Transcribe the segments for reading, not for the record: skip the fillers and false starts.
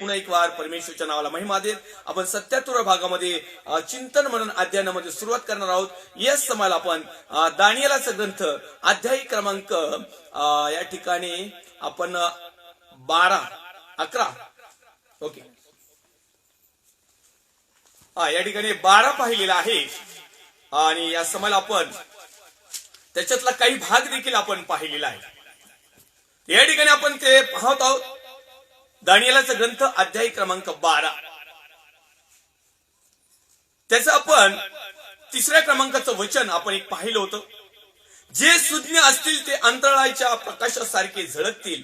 पुन्हा एक वार परमेश्वरच्या नावाला महिमा देत आपण 77 भागामध्ये चिंतन मनन अध्ययनामध्ये सुरुवात करणार आहोत. याच समयाला आपण दानिएलाचा ग्रंथ अध्याय क्रमांक या ठिकाणी आपण 12-11 ओके या ठिकाणी 12 पाहिलेला आहे आणि या समयाला आपण त्याच्यातला काही भाग देखील आपण पाहिलेला आहे. या ठिकाणी आपण ते पाहत आहोत दानिएलाचा ग्रंथ अध्याय क्रमांक 12. त्याचं आपण 3ऱ्या क्रमांकाचं वचन आपण एक पाहिलं होतं. जे सुज्ञ असतील ते अंतराळाच्या प्रकाशासारखे झळकतील.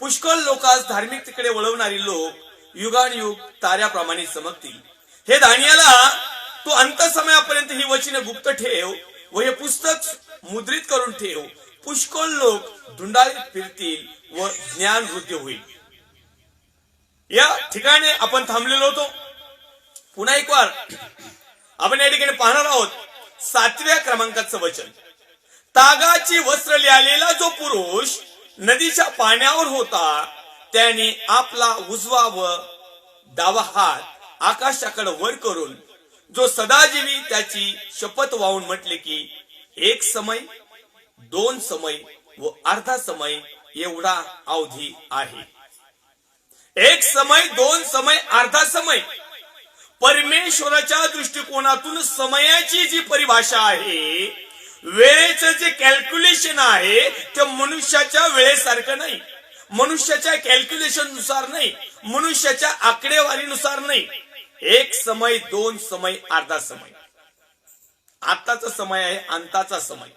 पुष्कळ लोकांस धार्मिकतेकडे वळवणारी लोक युगानुयुग ताऱ्याप्रमाणे चमकतील. हे दानिएला, तू अंत समयापर्यंत ही वचने गुप्त ठेव व हे पुस्तक मुद्रित करून ठेव. पुष्कळ लोक धुंडाळीत फिरतील व ज्ञान वृद्धी होईल. या ठिकाणी आपण थांबलेलो होतो. पुन्हा एक वार आपण या ठिकाणी पाहणार आहोत 7व्या क्रमांकाचं वचन. तागाची वस्त्र लिहिलेला जो पुरुष नदीच्या पाण्यावर होता त्याने आपला उजवा व डावा हात आकाशाकडे वर करून जो सदाजीवी त्याची शपथ वाहून म्हटले की एक समय, 2 समय व अर्धा समय एवढा अवधी आहे. एक समय, 2 समय, अर्धा समय. परमेश्वराच्या दृष्टिकोनातून समयाची जी परिभाषा आहे, वेळेचं जे कॅल्क्युलेशन आहे ते मनुष्याच्या वेळेसारखं नाही, मनुष्याच्या कॅल्क्युलेशन नुसार नाही, मनुष्याच्या आकडेवारीनुसार नाही. एक समय, 2 समय, अर्धा समय. आताचा समय आहे अंताचा समय.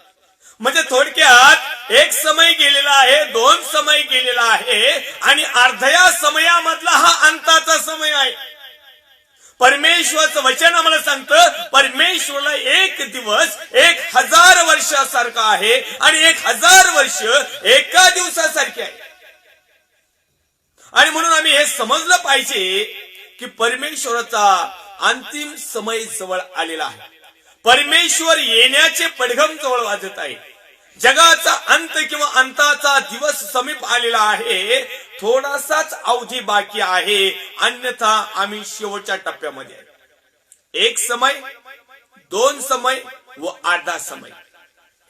म्हणजे थोडक्यात एक समय गेलेला आहे, 2 समय गेलेला आहे आणि अर्ध्या समयामधला हा अंताचा समय आहे. परमेश्वराचं वचन आम्हाला सांगतं परमेश्वराला एक दिवस 1000 वर्षासारखा आहे आणि 1000 वर्ष एका दिवसासारखे आहे. आणि म्हणून आम्ही हे समजलं पाहिजे की परमेश्वराचा अंतिम समय जवळ आलेला आहे. परमेश्वर येण्याचे पडघम जवळ वाजत आहे. जगाचा अंत किंवा अंताचा दिवस समीप आलेला आहे. थोडासाच अवधी बाकी आहे, अन्यथा आम्ही शेवटच्या टप्प्यामध्ये आहे. एक समय, 2 समय व अर्धा समय.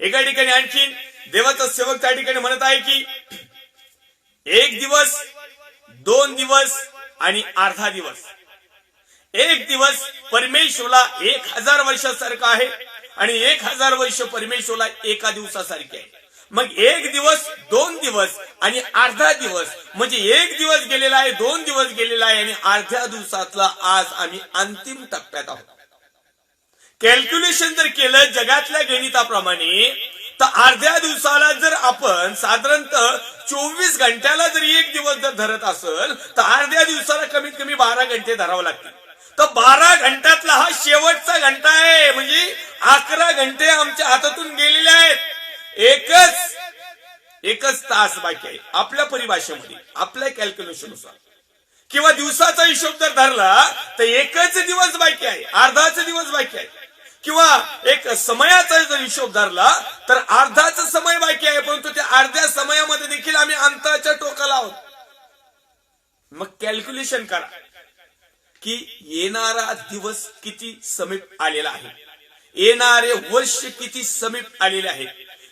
एका ठिकाणी आणखी देवाचा सेवक त्या ठिकाणी म्हणत आहे की 1 दिवस, 2 दिवस आणि अर्धा दिवस. 1 दिवस परमेश्वराला 1000 वर्षासारखा आहे आणि 1000 वर्ष परमेश्वराला एका दिवसासारखे आहे. मग 1 दिवस, 2 दिवस आणि अर्धा दिवस म्हणजे 1 दिवस गेलेला आहे, 2 दिवस गेलेला आहे आणि अर्ध्या दिवसातला आज आम्ही अंतिम टप्प्यात आहोत. कॅल्क्युलेशन जर केलं जगातल्या गणिताप्रमाणे तर अर्ध्या दिवसाला जर आपण साधारणतः 24 घंट्याला जर 1 दिवस जर धरत असेल तर अर्ध्या दिवसाला कमीत कमी 12 घंटे धरावं लागतील. तर 12 घंट्यातला हा शेवटचा घंटा आहे. म्हणजे 11 घंटे आमच्या हातातून गेलेले आहेत. एकच तास बाकी आहे आपल्या परिभाषेमध्ये, आपल्या कॅल्क्युलेशननुसार. किंवा दिवसाचा हिशोब जर धरला तर एकच दिवस बाकी आहे, अर्धाच दिवस बाकी आहे. किंवा एक समयाचा जर हिशोब धरला तर अर्धाच समय बाकी आहे, परंतु त्या अर्ध्या समयामध्ये देखील आम्ही अंताच्या टोकाला आहोत. मग कॅल्क्युलेशन करा की येणारा दिवस किती समीप आलेला आहे, येणारे वर्ष किती समीप आलेले आहे.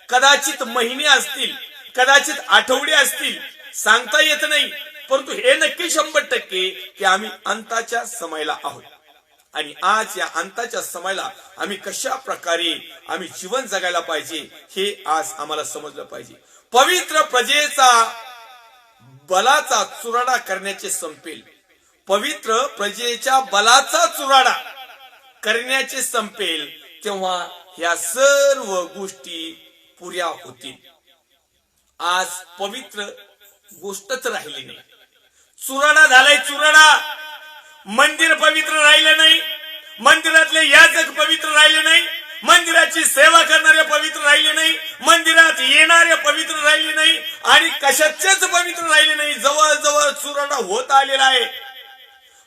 कदाचित महिने असतील, कदाचित आठवडे असतील, सांगता येत नाही. परंतु हे नक्की 100% की आम्ही अंताच्या समयाला आहोत. आणि आज या अंताच्या समयाला आम्ही कशा प्रकारे आम्ही जीवन जगायला पाहिजे हे आज आम्हाला समजलं पाहिजे. पवित्र प्रजेचा बलाचा चुराडा करण्याचे संपेल. पवित्र प्रजेच्या बलाचा चुराडा करण्याचे संपेल तेव्हा ह्या सर्व गोष्टी पुऱ्या होतील. आज पवित्र गोष्टच राहिली नाही. चुराडा झालाय चुराडा. मंदिर पवित्र राहिलं नाही, मंदिरातले याजक पवित्र राहिले नाही, मंदिराची सेवा करणारे पवित्र राहिले नाही, मंदिरात येणारे पवित्र राहिले नाही आणि कशाचेच पवित्र राहिले नाही. जवळजवळ चुराडा होत आलेला आहे.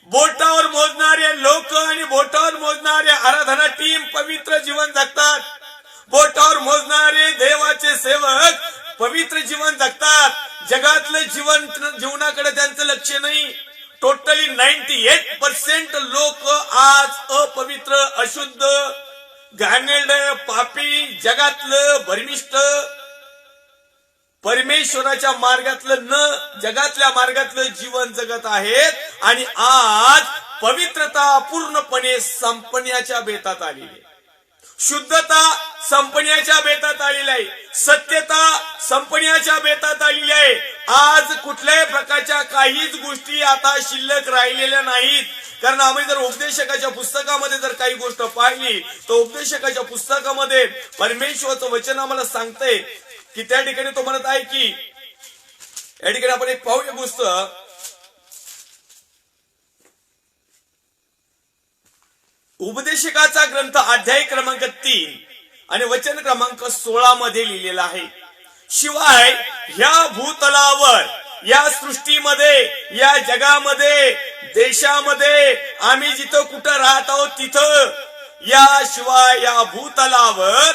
बोटावर मोजणारे लोक आणि बोटावर मोजणारे आराधना टीम पवित्र जीवन जगतात. बोटावर मोजणारे देवाचे सेवक पवित्र जीवन जगतात. जगातलं जीवनाकडे त्यांचं लक्ष नाही. टोटली 98% लोक आज अपवित्र, अशुद्ध, घाणेरडं, पापी, जगातलं भरमिष्ट, परमेश्वराच्या मार्गातलं न जगातल्या मार्गातलं जीवन जगत आहेत आणि आज पवित्रता पूर्णपणे संपण्याच्या बेतात आलेली आहे. शुद्धता संपण्याच्या बेतात आलेली आहे. सत्यता संपण्याच्या बेतात आलेली आहे. आज कुठल्याही प्रकारच्या काहीच गोष्टी आता शिल्लक राहिलेल्या नाहीत. कारण आम्ही जर उपदेशकाच्या पुस्तकामध्ये जर काही गोष्ट पाहिली तर उपदेशकाच्या पुस्तकामध्ये परमेश्वराचं वचन आम्हाला सांगतंय की त्या ठिकाणी तो म्हणत आहे की या ठिकाणी आपण एक पाहूया गोष्ट. उपदेशकाचा ग्रंथ अध्याय क्रमांक 3 आणि वचन क्रमांक 16 मध्ये लिहिलेला आहे. शिवाय ह्या भूतलावर, या सृष्टीमध्ये, या जगामध्ये, देशामध्ये, आम्ही जिथं कुठं राहत आहोत तिथं, याशिवाय या भूतलावर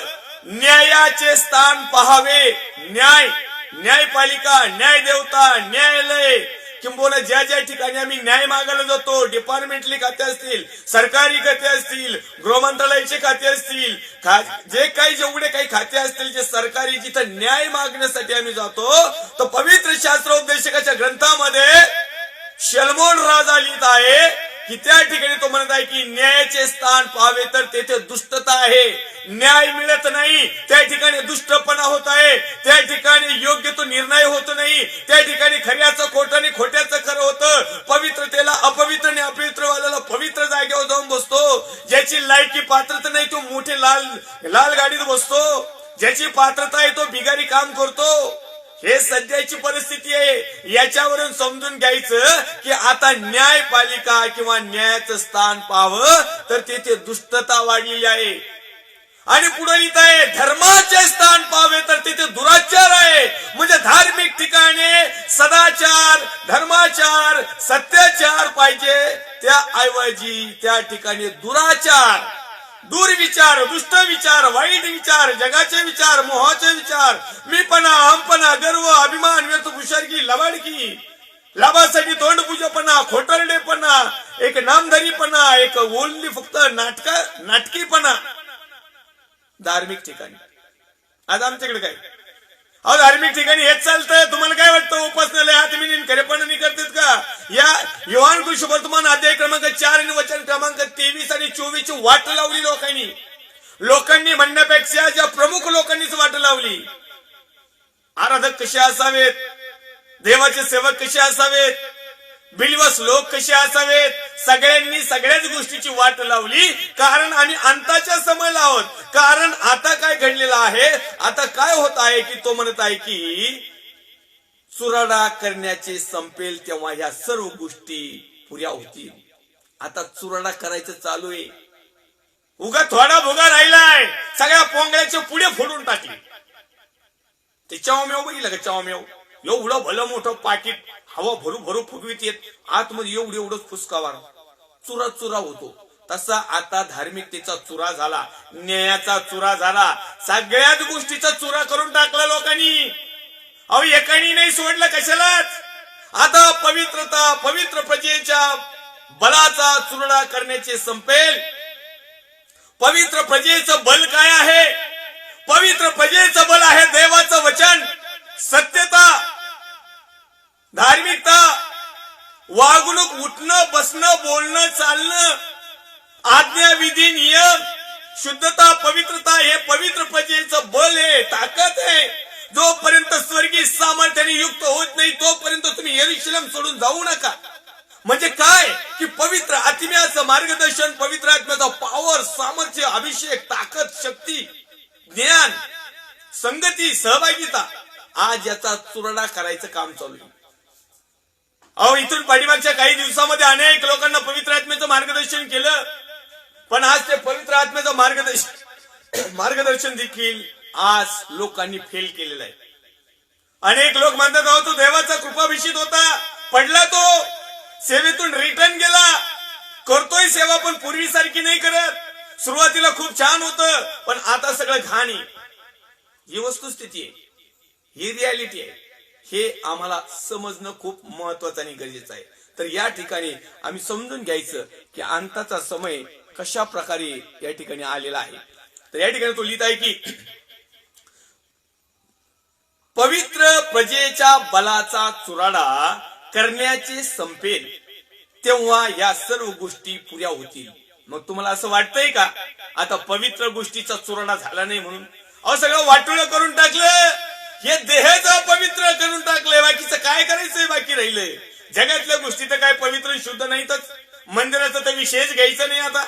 न्यायाचे स्थान पहावे. न्यायपालिका, न्याय देवता, न्यायालय, किंबहुना ज्या ज्या ठिकाणी आम्ही न्याय मागायला जातो, डिपार्टमेंटली खाते असतील, सरकारी खाते असतील, गृहमंत्रालयाचे खाते असतील, जे काही जेवढे काही खाते असतील जे सरकारी, जिथं न्याय मागण्यासाठी आम्ही जातो, तर पवित्र शास्त्रोपदेशकाच्या ग्रंथामध्ये शलोमोन राजा लिहित आहे की त्या ठिकाणी तो म्हणत आहे की न्यायाचे स्थान पाहावे तर तेथे दुष्टता आहे. न्याय मिळत नाही, त्या ठिकाणी दुष्टपणा होत आहे, त्या ठिकाणी योग्य तो निर्णय होत नाही, त्या ठिकाणी खऱ्याचं खोटं आणि खोट्याचं खरं होतं. पवित्रतेला अपवित्र आणि अपवित्रवाल्याला पवित्र जागेवर जाऊन बसतो. ज्याची लायकी पात्रता नाही तो मोठे लाल गाडीत बसतो. ज्याची पात्रता आहे तो बिगारी काम करतो. हे सध्याची परिस्थिती आहे. याच्यावरून समजून घ्यायचं की आता न्यायपालिका किंवा न्यायाचं स्थान पाहावं तर तेथे दुष्टता वाढलेली आहे. आणि पुढे लिहित आहे धर्माचे स्थान पाहावे तर तिथे दुराचार आहे. म्हणजे धार्मिक ठिकाणी सदाचार, धर्माचार, सत्याचार पाहिजे, त्या ऐवजी त्या ठिकाणी दुराचार, दुर्विचार, दुष्ट विचार, वाईट विचार, जगाचे विचार, मोहाचे विचार, मीपणा, हमपणा, गर्व, अभिमान, व्यर्थ, हुशारकी, लबाडकी, लाभासाठी तोंडपूजपणा, खोटरडेपणा, एक नामधारीपणा, एक ओनली फक्त नाटकीपणा धार्मिक ठिकाणी. आज आमच्याकडे काय धार्मिक ठिकाणी हेच चालतंय. तुम्हाला काय वाटतं उपासनालय हात मिळून खरेपणाने करतात का? या योहान सुवर्तमान अध्याय क्रमांक 4 आणि वचन क्रमांक 23 आणि 24 ची वाट लावली लोकांनी म्हणण्यापेक्षा ज्या प्रमुख लोकांनीच वाट लावली. आराधक कसे असावेत, देवाचे सेवक कसे असावेत, बिलीवर्स लोक कसे असावेत, सगळ्यांनी सगळ्याच गोष्टीची वाट लावली. कारण आम्ही अंताच्या समयला आहोत. कारण आता काय घडलेलं आहे, आता काय होत आहे की तो म्हणत आहे की चुराडा करण्याचे संपेल तेव्हा ह्या सर्व गोष्टी पुऱ्या होतील. आता चुराडा करायचं चालू आहे. उगा थोडा भोगा राहिलाय, सगळ्या पोंगळ्याचे पुढे फोडून टाकले. ते चावमेव बघितलं का? चावमेव एवढं भलं मोठं पाकिट हवा भरू फुगवीत येत, आतमध्ये एवढंच फुसकावार चुरा होतो. तसा आता धार्मिकतेचा चुरा झाला, न्यायाचा चुरा झाला, सगळ्याच गोष्टीचा चुरा करून टाकला लोकांनी. अहो एकानी नाही सोडलं कशालाच. आता पवित्रता, पवित्र प्रजेच्या बलाचा चुरडा करण्याचे संपेल. पवित्र प्रजेचं बल काय आहे? पवित्र प्रजेचं बल आहे देवाचं वचन, सत्यता, धार्मिकता, वागणूक, उठणं, बसणं, बोलणं, चालणं, आज्ञा, विधी, नियम, शुद्धता, पवित्रता, हे पवित्र प्रजेचं बल आहे, ताकद आहे. जोपर्यंत स्वर्गीय सामर्थ्याने युक्त होत नाही तोपर्यंत तुम्ही यरूशलेम सोडून जाऊ नका. म्हणजे काय की पवित्र आत्म्याचं मार्गदर्शन, पवित्र आत्म्याचा पॉवर, सामर्थ्य, अभिषेक, ताकद, शक्ती, ज्ञान, संगती, सहभागिता, आज याचा चुरडा करायचं काम चालू आहे. अहो इथून पाठीमागच्या काही दिवसामध्ये अनेक लोकांना पवित्र आत्म्याचं मार्गदर्शन केलं, पण आज ते पवित्र आत्म्याचं मार्गदर्शन देखील आज लोकांनी फेल केलेलं आहे. अनेक लोक म्हणतात अहो तो देवाचा कृपाभिषेक होता, पडला, तो सेवेतून रिटर्न गेला, करतोय सेवा पण पूर्वीसारखी नाही करत. सुरुवातीला खूप छान होतं पण आता सगळं घाण आहे. ही वस्तुस्थिती आहे, ही रियालिटी आहे. हे आम्हाला समजणं खूप महत्वाचं आणि गरजेचं आहे. तर या ठिकाणी आम्ही समजून घ्यायचं की अंताचा समय कशा प्रकारे या ठिकाणी आलेला आहे. तर या ठिकाणी तो लिहित आहे की पवित्र प्रजेच्या बलाचा चुराडा करण्याचे संपेल तेव्हा या सर्व गोष्टी पुऱ्या होतील. मग तुम्हाला असं वाटतंय का आता पवित्र गोष्टीचा चुराडा झाला नाही म्हणून? अहो सगळं वाटोळं करून टाकलं, हे देहच पवित्र करून टाकलंय, बाकीचं काय करायचंय बाकी राहिलंय? जगातल्या गोष्टी तर काय पवित्र शुद्ध नाहीतच, मंदिराचा तर विशेष घ्यायचा नाही. आता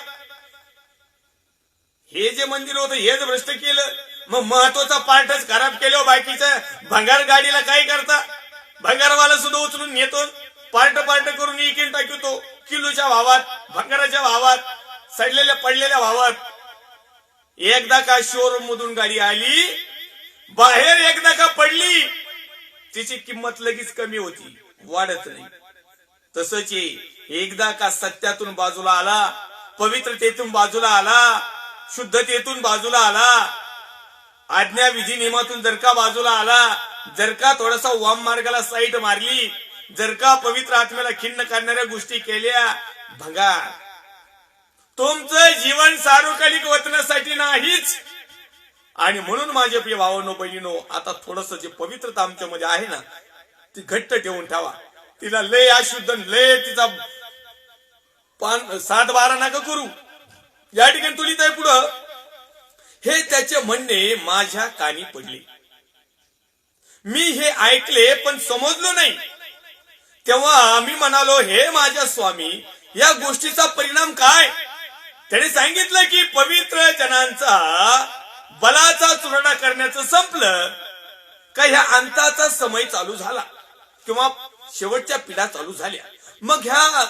हे जे मंदिर होतं हेच भ्रष्ट केलं, मग महत्वाचा पार्टच खराब केलं. बाकीच्या भंगार गाडीला काय करता? भंगारवाला सुद्धा उचलून नेतो, पार्ट करून इकडे टाकतो किलोच्या भावात, भंगाराच्या भावात, सडलेल्या पडलेल्या भावात. एकदा का शोरूम मधून गाडी आली बाहेर, एकदा का पडली, तिची किंमत लगेच कमी होती, वाढत नाही. तसंच एकदा का सत्यातून बाजूला आला, पवित्रतेतून बाजूला आला, शुद्धतेतून बाजूला आला, आज्ञा विधी नियमातून जर का बाजूला आला, जर का थोडासा वाम मार्गाला साईट मारली, जर का पवित्र आत्म्याला खिन्न करणाऱ्या गोष्टी केल्या, भंगार. तुमचं जीवन सार्वकालिक वतनासाठी नाहीच. आणि म्हणून माझे प्रिय भावांनो बहिणीनो, आता थोडस जे पवित्रता आमच्यामध्ये आहे ना ती घट्ट ठेवून ठेवा. तिला लय अशुद्ध, लय तिचा 7-12 नका करू. या ठिकाणी तुली आहे पुढं, हे त्याचे म्हणणे माझ्या कानी पडले, मी हे ऐकले पण समजलो नाही. तेव्हा मी म्हणालो, हे माझ्या स्वामी, या गोष्टीचा परिणाम काय? त्याने सांगितलं की पवित्र जनांचा बलाचा चुराडा करण्याचं संपलं का ह्या अंताचा समय चालू झाला किंवा शेवटच्या पिढ्या चालू झाल्या. मग ह्या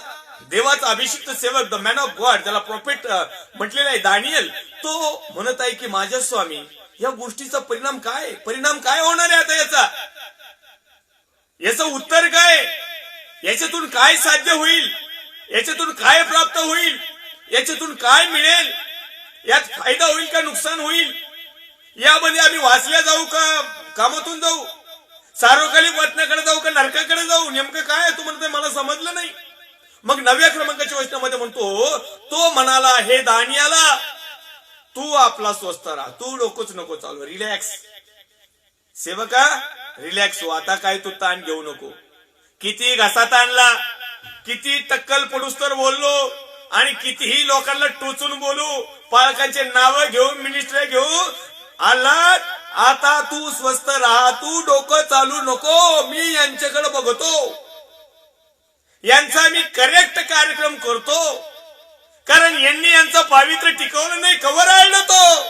देवाचा अभिषिक्त सेवक, द मॅन ऑफ गॉड, ज्याला प्रॉफिट म्हटलेला आहे दानियल, तो म्हणत आहे की माझ्या स्वामी, या गोष्टीचा परिणाम काय होणार आहे? आता याचं उत्तर काय? याच्यातून काय साध्य होईल? याच्यातून काय प्राप्त होईल? याच्यातून काय मिळेल? यात फायदा होईल का नुकसान होईल? यामध्ये आम्ही वाचल्या जाऊ का कामातून जाऊ, सार्वकालिक वतनाकडे जाऊ का नरकाकडे जाऊ? नेमकं काय तू म्हणते मला समजलं नाही. मग 9व्या क्रमांकाच्या वचनामध्ये म्हणतो, तो म्हणाला, हे दानियाला, तू आपला स्वस्थ राहा, तू डोकंच नको चालू, रिलॅक्स. सेवका रिलॅक्स हो, आता काय तू ताण घेऊ नको. किती घसात आणला, किती टक्कल पडूस तर बोललो, आणि कितीही लोकांना टोचून बोलू, पालकांचे नाव घेऊन, मिनिस्टर घेऊन आलात, आता तू स्वस्थ राहा, तू डोकं चालू नको. मी यांच्याकडे बघतो, यांचा मी करेक्ट कार्यक्रम करतो, कारण यांनी यांचं पावित्र्य टिकवलं नाही, कवर आणलं तो.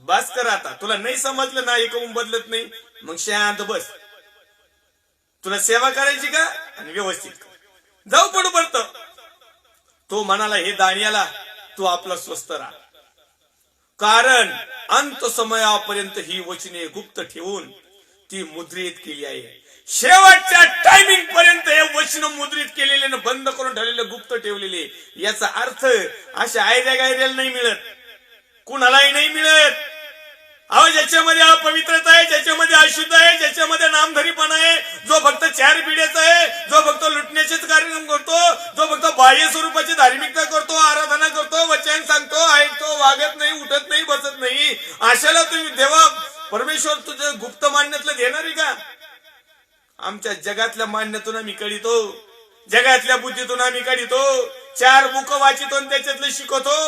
बस कर आता, तुला नाही समजलं ना, एकूण बदलत नाही, मग शांत बस. तुला सेवा करायची का? आणि व्यवस्थित कर, जाऊ पडू पडतं. तो म्हणाला, हे दानियाला, तू आपला स्वस्थ राहा, कारण अंत समयापर्यंत ही वचने गुप्त ठेवून ती मुद्रित केली आहे. शेवटच्या टायमिंग पर्यंत हे वचन मुद्रित केलेले, बंद करून ठेवलेले, गुप्त ठेवलेले. याचा अर्थ अशा आयऱ्या गायऱ्याला नाही मिळत, कुणालाही नाही मिळत. अहो, ज्याच्यामध्ये अपवित्रता आहे, ज्याच्यामध्ये अशुद्ध आहे, ज्याच्यामध्ये नामधरीपणा आहे, जो फक्त 4 पिढ्याचा आहे, जो फक्त लुटण्याचेच कार्यक्रम करतो, जो फक्त बाह्य स्वरूपाची धार्मिकता करतो, आराधना करतो, वचन सांगतो, ऐकतो, वागत नाही, उठत नाही, बसत नाही, अशाला तुम्ही देवा परमेश्वर तुझं गुप्त मान्यतलं देणार आहे का? आमच्या जगातल्या मान्यतून आम्ही काढितो, जगातल्या बुद्धीतून आम्ही काढितो, 4 बुक वाचितो, त्याच्यातलं शिकवतो,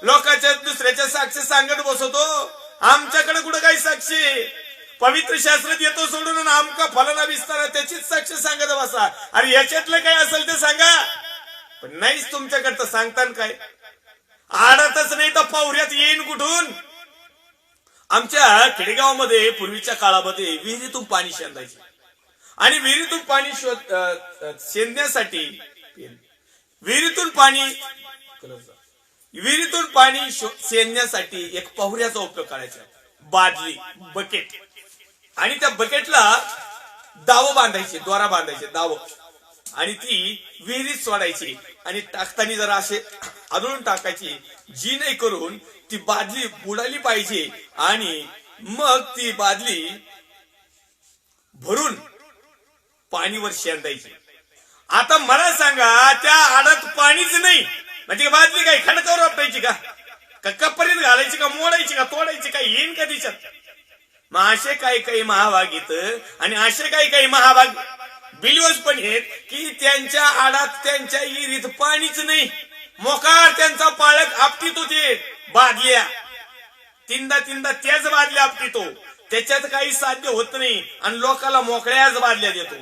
लोकांच्या दुसऱ्याच्या साक्ष सांगत बसवतो. आमच्याकडे कुठं काही साक्षी? पवित्र शास्त्रात येतो सोडून आमका फलाना विस्तार त्याचीच साक्ष सांगत बसा. अरे याच्यातलं काय असेल ते सांगा, पण नाहीच तुमच्याकडचं सांगतान काय? आडतच नाही तर पावऱ्यात येईन कुठून? आमच्या खेडेगावामध्ये पूर्वीच्या काळामध्ये विहिरीतून पाणी शेंदायचे, आणि विहिरीतून पाणी शेंदण्यासाठी विहिरीतून पाणी शेंदण्यासाठी एक पाहुऱ्याचा उपयोग करायचा, बादली, बकेट, आणि त्या बकेटला दावं बांधायचे, द्वारा बांधायचे दावं, आणि ती विहिरीत सोडायची, आणि टाकताना जरा असे आदळून टाकायची, जी नाही करून ती बादली बुडाली पाहिजे, आणि मग ती बादली भरून पाणीवर शेंदायची. आता मला सांगा, त्या आडात पाणीच नाही म्हणजे बादली काय खडकावर वापरायची का कपरीत घालायची का, मोडायची का, तोडायची का, येईन का तिच्यात? मग असे काही काही महाभाग येत आणि असे काही काही महाभाग बिलिवर्स पण आहेत की त्यांच्या आडात त्यांच्या इरीत पाणीच नाही, मोकार त्यांचा पाळक आपटीत होते बादल्या, तीनदा तीनदा त्याच बादल्या आपटीतो, त्याच्यात काही साध्य होत नाही आणि लोकाला मोकळ्याच बादल्या देतो.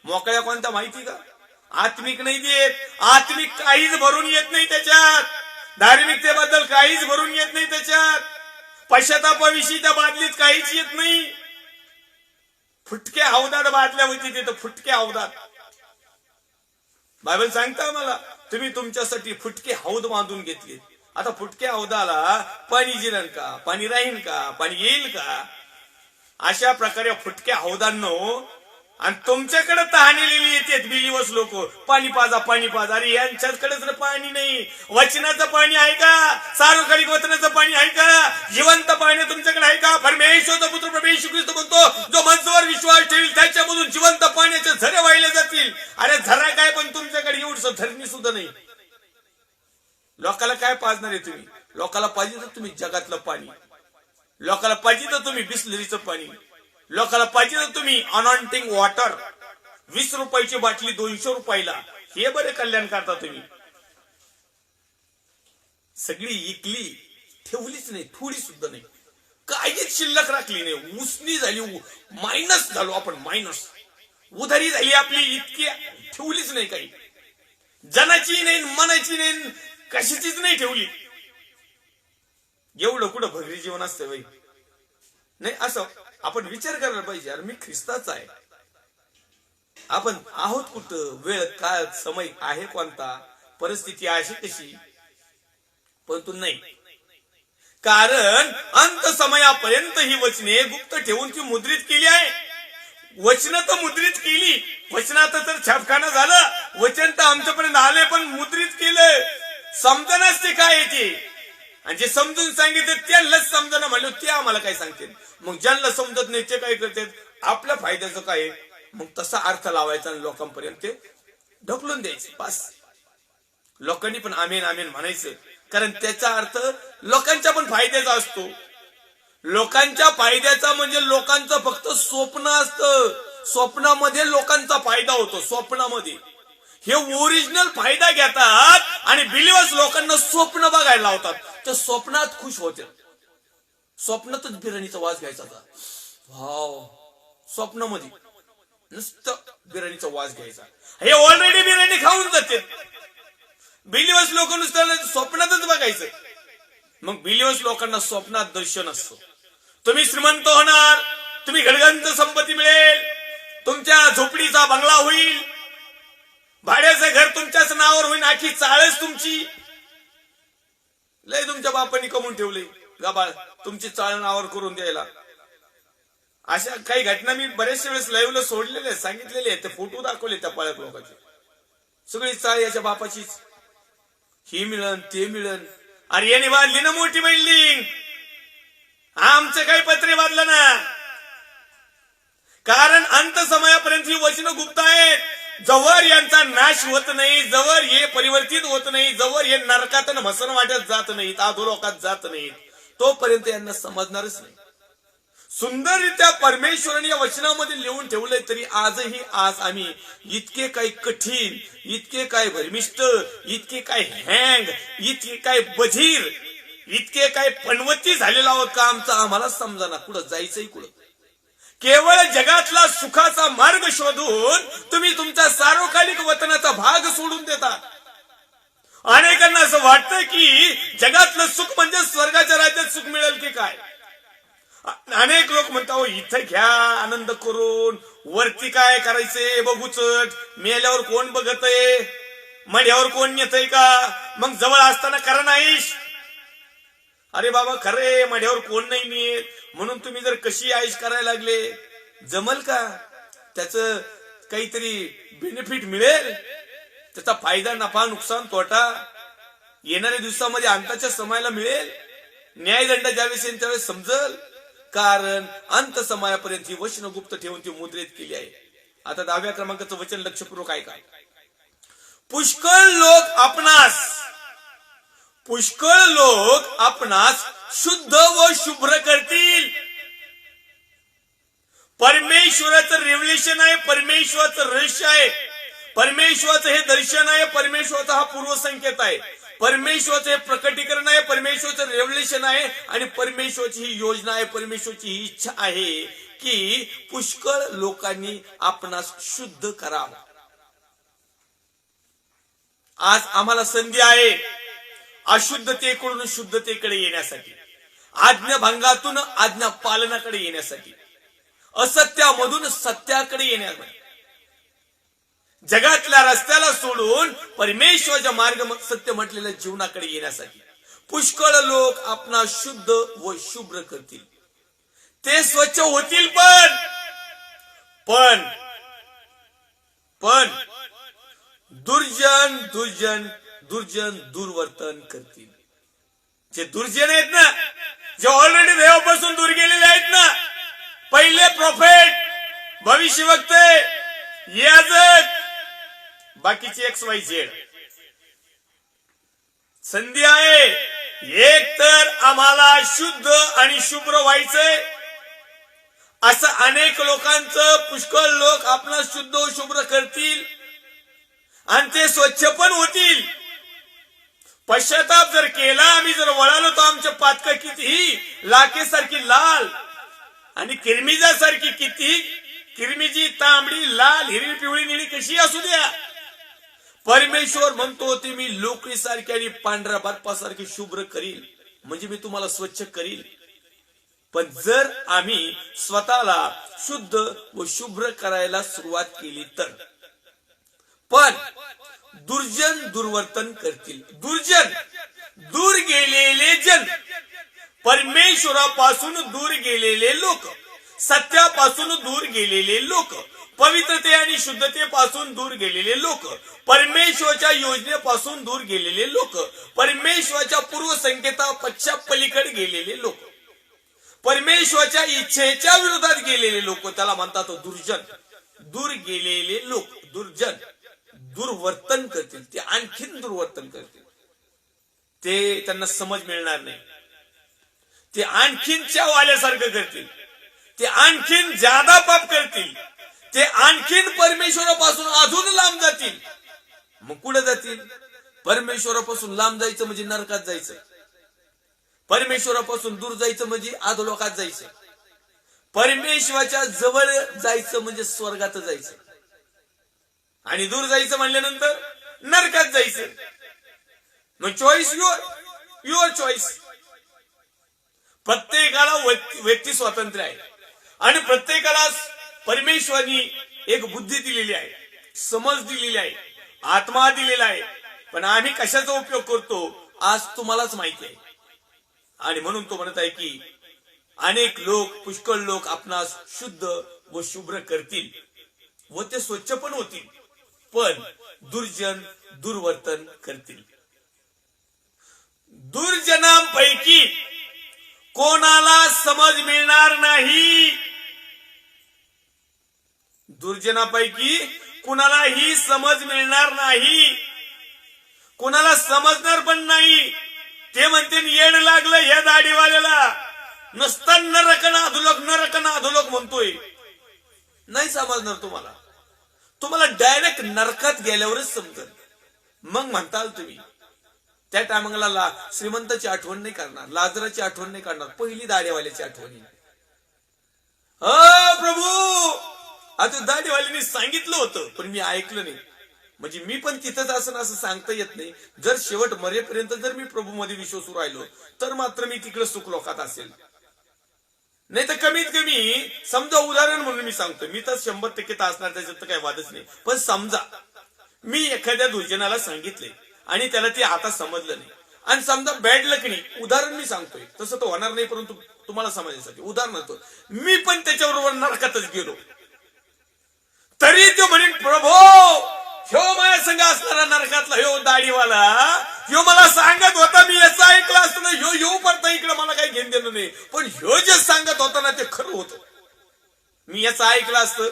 मोकळ्या कोणत्या माहिती का? आत्मिक नाही देत. आत्मिक काहीच भरून येत नाही त्याच्यात, धार्मिकतेबद्दल काहीच भरून येत नाही त्याच्यात, पश्चातापाविषयी त्या बादलीत काहीच येत नाही. फुटके अवदात बादल्या होती तिथं, फुटके अवदात. बायबल सांगता मला, तुम्ही तुमच्यासाठी फुटके हौद बांधून घेतले. आता फुटके हौदाला पाणी जिरण का, पाणी राहीन का, पाणी येईल का? अशा प्रकारे फुटक्या हौदांनो, आणि तुमच्याकडे तहानेलेली येते बिलिवर्स लोक, पाणी पाजा पाणी पाजा. अरे यांच्याकडेच पाणी नाही. वचनाचं पाणी आहे का? सार्वकालिक वचनाचं पाणी आहे का? जिवंत पाणी तुमच्याकडे आहे का? परमेश्वरचा पुत्र प्रभू येशू ख्रिस्त म्हणतो, जो माझ्यावर विश्वास ठेवील त्याच्यामधून जिवंत पाण्याचे झरे वाहिले जातील. अरे झरा काय, पण तुमच्याकडे एवढस धरणी सुद्धा नाही. लोकाला काय पाजणार आहे तुम्ही? लोकाला पाहिजे तर तुम्ही जगातलं पाणी, लोकाला पाहिजे तर तुम्ही बिस्लरीचं पाणी, लोकाला पाहिजे तर तुम्ही अनॉइंटिंग वॉटर. 20 रुपयाची बाटली 200 रुपयाला, हे बरे कल्याण करता तुम्ही. सगळी इकली, ठेवलीच नाही, थोडी सुद्धा नाही, काहीच शिल्लक राखली नाही. उसनी झाली, मायनस झालो आपण, मायनस उधारी झाली आपली, इतकी ठेवलीच नाही. काही जनाची नाही, मनाची नाही, कशाचीच नाही ठेवली. एवढं कुठं भगरी जीवन असतं बाई? नाही, असं आपण विचार करायला पाहिजे. अरे मी ख्रिस्ताचा आहे, आपण आहोत कुठं, वेळ काळ समय आहे कोणता, परिस्थिती अशी कशी, परंतु नाही. कारण अंत समयापर्यंत ही वचने गुप्त ठेवून ती मुद्रित केली आहे. वचन तर मुद्रित केली, वचनात तर छापखाना झालं, वचन तर आमच्यापर्यंत आले, पण मुद्रित केलं. समजणच ते काय येते, आणि जे समजून सांगितले त्यांनाच समजणं म्हणलं ते आम्हाला काय सांगते. मग ज्यांना समजत नाही ते काय करतात, आपल्या फायद्याचं काय, मग तसा अर्थ लावायचा आणि लोकांपर्यंत ते ढकलून द्यायचे. बस लोकांनी पण आमेन आमेन म्हणायचं, कारण त्याचा अर्थ लोकांच्या पण फायद्याचा असतो. लोकांच्या फायद्याचा म्हणजे लोकांचं फक्त स्वप्न असतं, स्वप्नामध्ये लोकांचा फायदा होतो. स्वप्नामध्ये हे ओरिजिनल फायदा घेतात आणि बिलिवर्स लोकांना स्वप्न बघायला लावतात. ते स्वप्नात खुश होते, स्वप्नातच बिर्याणीचा वास घ्यायचा. वाव, स्वप्नामध्ये नुसतं बिर्याणीचा वास घ्यायचा. हे ऑलरेडी बिर्याणी खाऊन जाते. बिलिवर्स लोक नुसतं स्वप्नातच बघायचं. मग बिलिवर्स लोकांना स्वप्नात दर्शन असतं. तुम्ही श्रीमंत होणार, तुम्ही घडगंत संपत्ती मिळेल, तुमच्या झोपडीचा बंगला होईल, भाड्याचं घर तुमच्याच नावावर होईल, आखी चाळच तुमची. लय तुमच्या बापांनी कमवून ठेवले गाबाळ तुमची चाळ नावावर करून द्यायला. अशा काही घटना मी बरेचशा वेळेस लाईव्हला सोडलेले, सांगितलेले आहेत, ते फोटो दाखवले त्या पाळक लोकांचे. सगळी चाळ याच्या बापाचीच, ही मिळन ते मिळन. अरे याने बांधली ना मोठी बिल्डिंग, आमचं काही पत्रे बांधलं ना. कारण अंत समयापर्यंत ही वचनं गुप्त आहेत. जवळ यांचा नाश होत नाही, जवळ हे परिवर्तित होत नाही, जवळ हे नरकात भसन वाटत जात नाहीत, अधोलोकात जात नाहीत, तोपर्यंत यांना समजणारच नाही. सुंदररित्या परमेश्वराने या वचनामध्ये लिहून ठेवलंय, तरी आजही आज आम्ही इतके काही कठीण, इतके काय भरमिष्ट, इतके काय हँग, इतके काय बधीर, इतके काय पणवती झालेलो आहोत का आमचं आम्हाला समजाना कुठं जायचंय कुठं. केवळ जगातला सुखाचा मार्ग शोधून तुम्ही तुमचा सार्वकालिक वतनाचा भाग सोडून देता. अनेकांना असं वाटतं की जगातलं सुख म्हणजे स्वर्गाच्या राज्यात सुख मिळेल की काय. अनेक लोक म्हणतात इथं घ्या आनंद करून, वरती काय करायचंय बघूच, मेल्यावर कोण बघतय, मढ्यावर कोण येतय का, मग जवळ असताना करा नाहीश. अरे बाबा खरे मढ्यावर कोण नाही नेत, म्हणून तुम्ही जर कशी आयुष करायला लागले, जमल का? त्याच काहीतरी बेनिफिट मिळेल, त्याचा फायदा नफा नुकसान तोटा येणाऱ्या दिवसामध्ये अंताच्या समयाला मिळेल. न्यायदंड ज्यावेळेस येईल त्यावेळेस समजल. कारण अंत समयापर्यंत ही वचन गुप्त ठेवून ती मुद्रित केली आहे. आता 10व्या क्रमांकाचं वचन लक्षपूर्वक ऐका. पुष्कळ लोक आपणास शुद्ध व शुभ्र करतील. परमेश्वराचं रेव्हलेशन आहे, परमेश्वराचं रहस्य आहे, परमेश्वराचं हे दर्शन आहे, परमेश्वराचा हा पूर्वसंकेत आहे, परमेश्वराचं हे प्रकटीकरण आहे, परमेश्वराचं रेव्हलेशन आहे आणि परमेश्वराची ही योजना आहे, परमेश्वराची ही इच्छा आहे की पुष्कळ लोकांनी आपणास शुद्ध करावं. आज आम्हाला संधी आहे अशुद्धतेकडून शुद्धतेकडे येण्यासाठी, आज्ञाभंगातून आज्ञा पालनाकडे येण्यासाठी, असत्यामधून सत्याकडे येण्यासाठी, जगातल्या रस्त्याला सोडून परमेश्वराच्या मार्ग सत्य म्हटलेल्या जीवनाकडे येण्यासाठी पुष्कळ लोक आपणा शुद्ध व शुभ्र करतील. ते स्वच्छ होतील पण दुर्जन दुर्वर्तन करतील. जे दुर्जन आहेत ना, जे ऑलरेडी देवापासून दूर गेलेले आहेत ना, पहिले प्रॉफेट, भविष्यवक्ते, याजक, बाकीचे XYZ, संधी आहे. एक तर आम्हाला शुद्ध आणि शुभ्र व्हायचंय. असं अनेक लोकांचं, पुष्कळ लोक आपलं शुद्ध व शुभ्र करतील आणि ते स्वच्छ पण होतील. पश्चाताप जर केला, आम्ही जर वळालो तर आमच्या पातका कितीही लाखेसारखी लाल आणि किरमिजासारखी कितीही किरमिजी, तांबडी, लाल, हिरवी, पिवळी, निळी कशी असू द्या, परमेश्वर म्हणतो ते मी लोकरीसारखी आणि पांढऱ्या बर्फासारखी शुभ्र करील, म्हणजे मी तुम्हाला स्वच्छ करील. पण जर आम्ही स्वतःला शुद्ध व शुभ्र करायला सुरुवात केली तर. पण दुर्जन दुर्वर्तन करतील. दुर्जन, दूर गेलेले जन, परमेश्वरापासून दूर गेलेले लोक, सत्यापासून दूर गेलेले लोक, पवित्रते आणि शुद्धतेपासून दूर गेलेले लोक, परमेश्वराच्या योजनेपासून दूर गेलेले लोक, परमेश्वराच्या पूर्वसंकेतापेक्षा पलीकडे गेलेले लोक, परमेश्वराच्या इच्छेच्या विरोधात गेलेले लोक, त्याला म्हणतात दुर्जन. दूर गेलेले लोक दुर्जन दुर्वर्तन करतील. ते आणखीन दुर्वर्तन करतील. ते त्यांना समज मिळणार नाही. ते आणखीन चाव आल्यासारखं करतील. ते आणखीन जादा पाप करतील. ते आणखीन परमेश्वरापासून अजून लांब जातील. मग कुठे जातील? परमेश्वरापासून लांब जायचं म्हणजे नरकात जायचं. परमेश्वरापासून दूर जायचं म्हणजे अधोलोकात जायचं. परमेश्वराच्या जवळ जायचं म्हणजे स्वर्गात जायचं. आणि दूर जायचं म्हणल्यानंतर नरकात जायचं. मग चॉईस युअर चॉईस. प्रत्येकाला व्यक्ती स्वातंत्र्य आहे आणि प्रत्येकाला परमेश्वराने एक बुद्धी दिलेली आहे, समज दिलेली आहे, आत्मा दिलेला आहे. पण आम्ही कशाचा उपयोग करतो आज तुम्हालाच माहिती आहे. आणि म्हणून तो म्हणत आहे की अनेक लोक, पुष्कळ लोक आपणास शुद्ध व शुभ्र करतील व ते स्वच्छ पण होतील, पण दुर्जन दुर्वर्तन करतील. दुर्जनांपैकी कोणाला समज मिळणार नाही. दुर्जनापैकी कुणालाही समज मिळणार नाही. कुणाला समजणार पण नाही. ते म्हणते येड लागलं या दाढीवाल्याला, नसता नरक अधोलोक म्हणतोय. नाही समजणार तुम्हाला. तुम्हाला डायरेक्ट नरकात गेल्यावरच समजल. मग म्हणताल तुम्ही त्या टायमिंगला श्रीमंताची आठवण नाही करणार, लाजराची आठवण नाही करणार, पहिली दाढीवाल्याची आठवण येईल. प्रभू, आता दाढीवाल्याने सांगितलं होतं पण मी ऐकलं नाही. म्हणजे मी पण तिथंच असं सांगता येत नाही. जर शेवट मरेपर्यंत जर मी प्रभू मध्ये विश्वासू राहिलो तर मात्र मी तिकडे सुख लोकात असेल. नाही तर कमीत कमी समजा, उदाहरण म्हणून मी सांगतो, मी तर 100% असणार, त्याच्यात तर काही वादच नाही. पण समजा मी एखाद्या दुर्जनाला सांगितले आणि त्याला ते आता समजलं नाही आणि समजा बॅड लक नाही, उदाहरण मी सांगतोय, तसं तो होणार नाही परंतु तुम्हाला समजण्यासाठी उदाहरण मी पण त्याच्याबरोबर नरकातच गेलो तरी तो म्हणेन प्रभू ह्यो माझ्या संग असणारा नरकातला ह्यो दाढीवाला ह्यो मला सांगत होता, मी याचा ऐकलं असतं, ह्यो येऊ पडता इकडे मला काही घेण देणं नाही, पण ह्यो जे सांगत होता ना ते खरं होतं. मी याचं ऐकलं असतं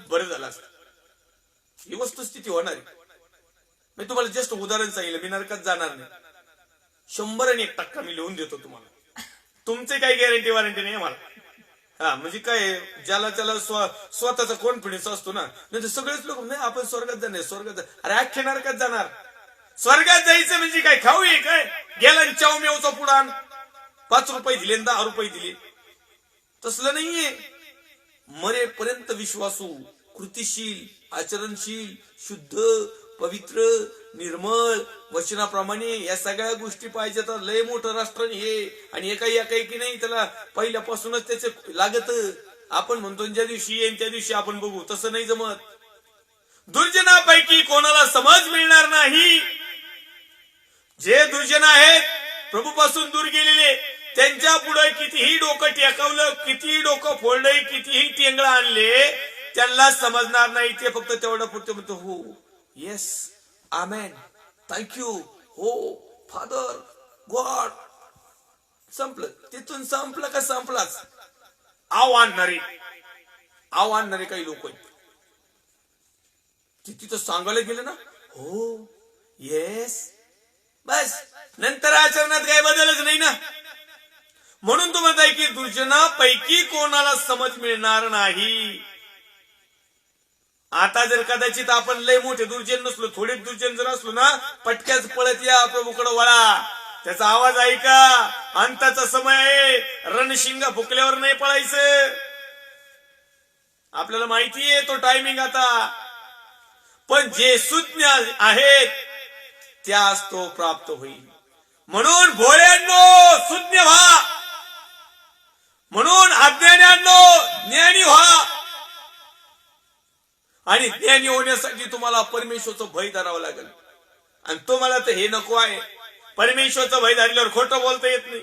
बरं झालं असतं. ही वस्तुस्थिती होणार आहे. मी तुम्हाला जस्ट उदाहरण सांगितलं, मी नरकात जाणार नाही. 101% मी लिहून देतो तुम्हाला. तुमचे काही गॅरंटी वॉरंटी नाही मला. हा म्हणजे काय, ज्याला त्याला स्वतःचा कॉन्फिडन्स असतो ना, नाही तर सगळेच लोक नाही आपण स्वर्गात जाणार, स्वर्गात. अरे अख्ख्या नरकात जाणार. स्वर्गात जायचं म्हणजे काय, खाऊ आहे काय? गेला चावमेवचा पुडान 5 रुपये दिले 10 रुपये दिले, तसलं नाहीये. मरेपर्यंत विश्वासू, कृतिशील, आचरणशील, शुद्ध, पवित्र, निर्मळ, वचनाप्रमाणे या सगळ्या गोष्टी पाहिजे. तर लय मोठं राष्ट्र हे, आणि एकाएकी नाही, त्याला पहिल्यापासूनच त्याचे लागत. आपण म्हणतो ज्या दिवशी येईन त्या दिवशी आपण बघू, तसं नाही जमत. दुर्जनापैकी कोणाला समज मिळणार नाही. जे दुर्जन आहेत, प्रभूपासून दूर गेलेले, त्यांच्या पुढे कितीही डोकं टेकवलं, कितीही डोकं फोडलं, कितीही टेंगळं आणले, त्यांना समजणार नाही. ते फक्त तेवढं पुरते म्हणतो, हो येस आमेन, थँक्यू, हो फादर गॉड. संपलं. तिथून संपलं का संपलाच. आव आणणारे काही लोक आहेत. तिथं सांगायला गेलं ना, हो येस, बस नंतर आचरणात काही बदलच नाही ना. म्हणून तो म्हणताय की दुर्जनापैकी कोणाला समज मिळणार नाही. आता जर कदाचित आपण लय मोठे दुर्जन नसलो, थोडे दुर्जन जर असलो ना, पटक्याच पळत या प्रभूकडे वळा, त्याचा आवाज ऐका. अंताचा समय आहे, रणशिंगा फुकल्यावर नाही पळायचं. आपल्याला माहितीये तो टायमिंग आता. पण जे सुज्ञ आहेत त्यास तो प्राप्त होईल. म्हणून भोळ्यांनो सुज्ञ व्हा, म्हणून अज्ञान्यांनो ज्ञानी व्हा. आणि ज्ञानी होण्यासाठी तुम्हाला परमेश्वरचं भय धरावं लागेल. आणि तुम्हाला तर हे नको आहे. परमेश्वरचं भय धरल्यावर खोटं बोलता येत नाही.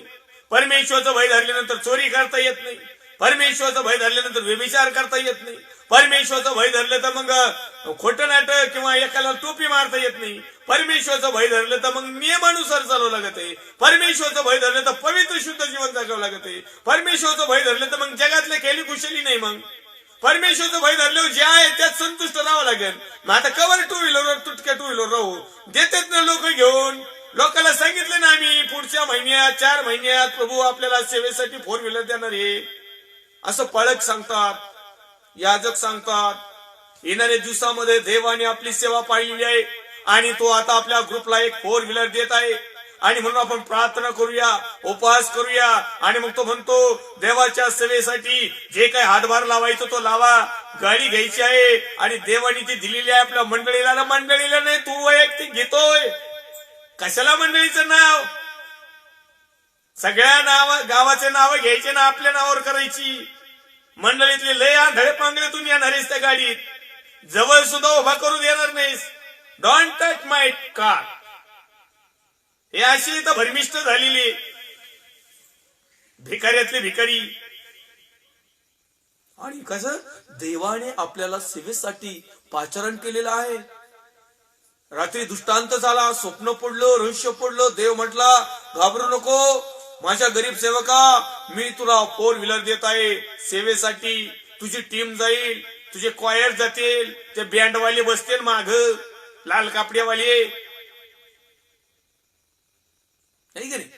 परमेश्वरचं भय धरल्यानंतर चोरी करता येत नाही. परमेश्वरचं भय धरल्यानंतर व्यभिचार करता येत नाही. परमेश्वरचं भय धरलं तर मग खोटं नाटक किंवा एकाला टोपी मारता येत नाही. परमेश्वरचं भय धरलं तर मग नियमानुसार चालू लागत आहे. परमेश्वरचं भय धरलं तर पवित्र शुद्ध जीवन जगावं लागत आहे. परमेश्वरचं भय धरलं तर मग जगातले खेळी कुशली नाही. मग परमेश्वरचं भय धरल्यावर जे आहे त्यात संतुष्ट राहावं लागेल. मग आता कवर टू व्हीलरवर, तुटक्या टू व्हीलर राहू देतात ना लोक घेऊन. लोकांना सांगितलं ना आम्ही पुढच्या महिन्यात 4 महिन्यात प्रभू आपल्याला सेवेसाठी 4 व्हीलर देणार आहे, असं पाळक सांगतात, याजक सांगतात. येणाऱ्या दिवसामध्ये देवाने आपली सेवा पाहिलेली आहे आणि तो आता आपल्या ग्रुपला एक 4 व्हीलर देत आहे. आणि म्हणून आपण प्रार्थना करूया, उपवास करूया. आणि मग तो म्हणतो देवाच्या सेवेसाठी जे काही हातभार लावायचं तो लावा. गाडी घ्यायची आहे आणि देवाने ती दिलेली आहे आपल्या मंडळीला ना. मंडळीला नाही, तू वैयक्तिक घेतोय. कशाला मंडळीचं नाव? सगळ्या गावाचे नाव घ्यायचे ना, आपल्या नावावर करायची. मंडळीतले लय आंधळे पांगले येणार आहेस त्या गाडीत, जवळ सुद्धा उभा करू देणार नाहीस. Don't touch my car. हे अशी तर भरमिष्ट झालेली भिकाऱ्यातले भिकारी. आणि कसं देवाने आपल्याला सेवेसाठी पाचारण केलेलं आहे. रात्री दृष्टांत झाला, स्वप्न पडलं, रहस्य पडलं. देव म्हटला घाबरू नको माझ्या गरीब सेवका, मी तुला 4 व्हीलर देत आहे सेवेसाठी. तुझी टीम जाईल, तुझे क्वायर जातील, ते बँडवाले बसतील माग, लाल कापड्यावाले, नाही का नाही.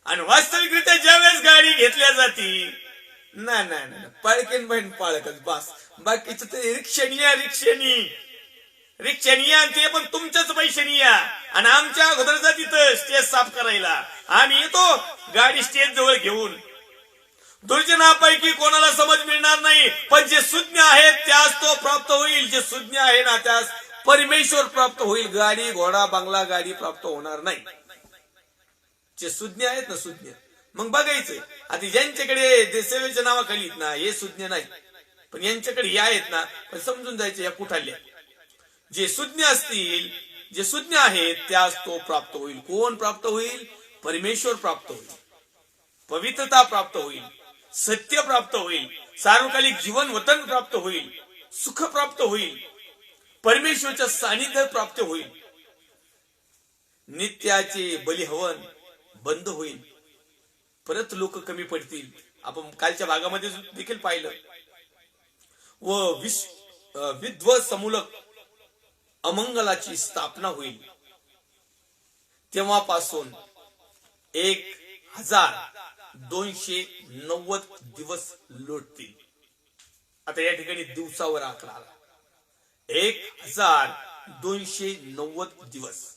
आणि वास्तविकरित्या ज्यावेळेस गाडी घेतल्या जाती, नाही पाळकेन बहीण पाळकच बस. बाकीचं ते रिक्षानी आणि ते पण तुमच्याच पैशानी या. आणि आमच्या अगोदर जा तिथं स्टेज साफ करायला, आम्ही येतो गाडी स्टेज जवळ घेऊन. दुर्जनापैकी कोणाला समज मिळणार नाही, पण जे सुज्ञ आहेत त्यास तो प्राप्त होईल. जे सुज्ञ आहे ना त्यास परमेश्वर प्राप्त होईल. गाडी घोडा बंगला गाडी प्राप्त होणार नाही. जे सुज्ञ आहेत ना, सुज्ञ मग बघायचं. आता ज्यांच्याकडे सेवेच्या नावाखाली ना हे सुज्ञ नाही, पण यांच्याकडे हे आहेत ना, पण समजून जायचं या कुठाल्या. जे सुज्ञ असतील, जे सुज्ञ आहेत त्यास तो प्राप्त होईल. कोण प्राप्त होईल? परमेश्वर प्राप्त होईल, पवित्रता प्राप्त होईल, सत्य प्राप्त होईल, सार्वकालिक जीवन वतन प्राप्त होईल, सुख प्राप्त होईल, परमेश्वरच्या सानिध्य प्राप्त होईल, नित्याचे बलिहवन बंद होईल, परत लोक कमी पडतील. आपण कालच्या भागामध्ये देखील पाहिलं. व विध्वंस समूलक अमंगलाची स्थापना होईल तेव्हापासून 1290 दिवस लोटतील. आता या ठिकाणी दिवसावर आकडा आला. 1290 दिवस,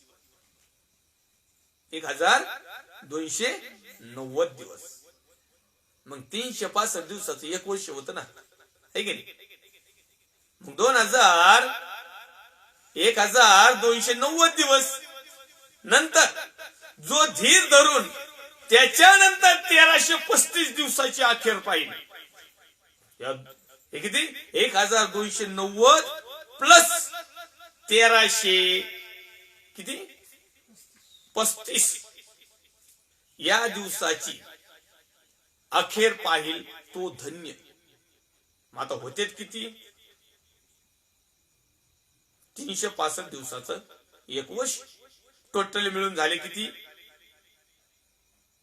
1290 दिवस. मग 365 दिवसाचं एक वर्ष होतं ना, है की नाही? मग 1290 दिवस नंतर जो धीर धरून त्याच्यानंतर 1335 दिवसाची अखेर पाहिली. हे किती? 1290 प्लस 1300 किती? 35 या दिवसाची अखेर पाहिल तो धन्य. आता होते किती? 365 दिवसाचं एक वर्ष. टोटल मिळून झाले किती?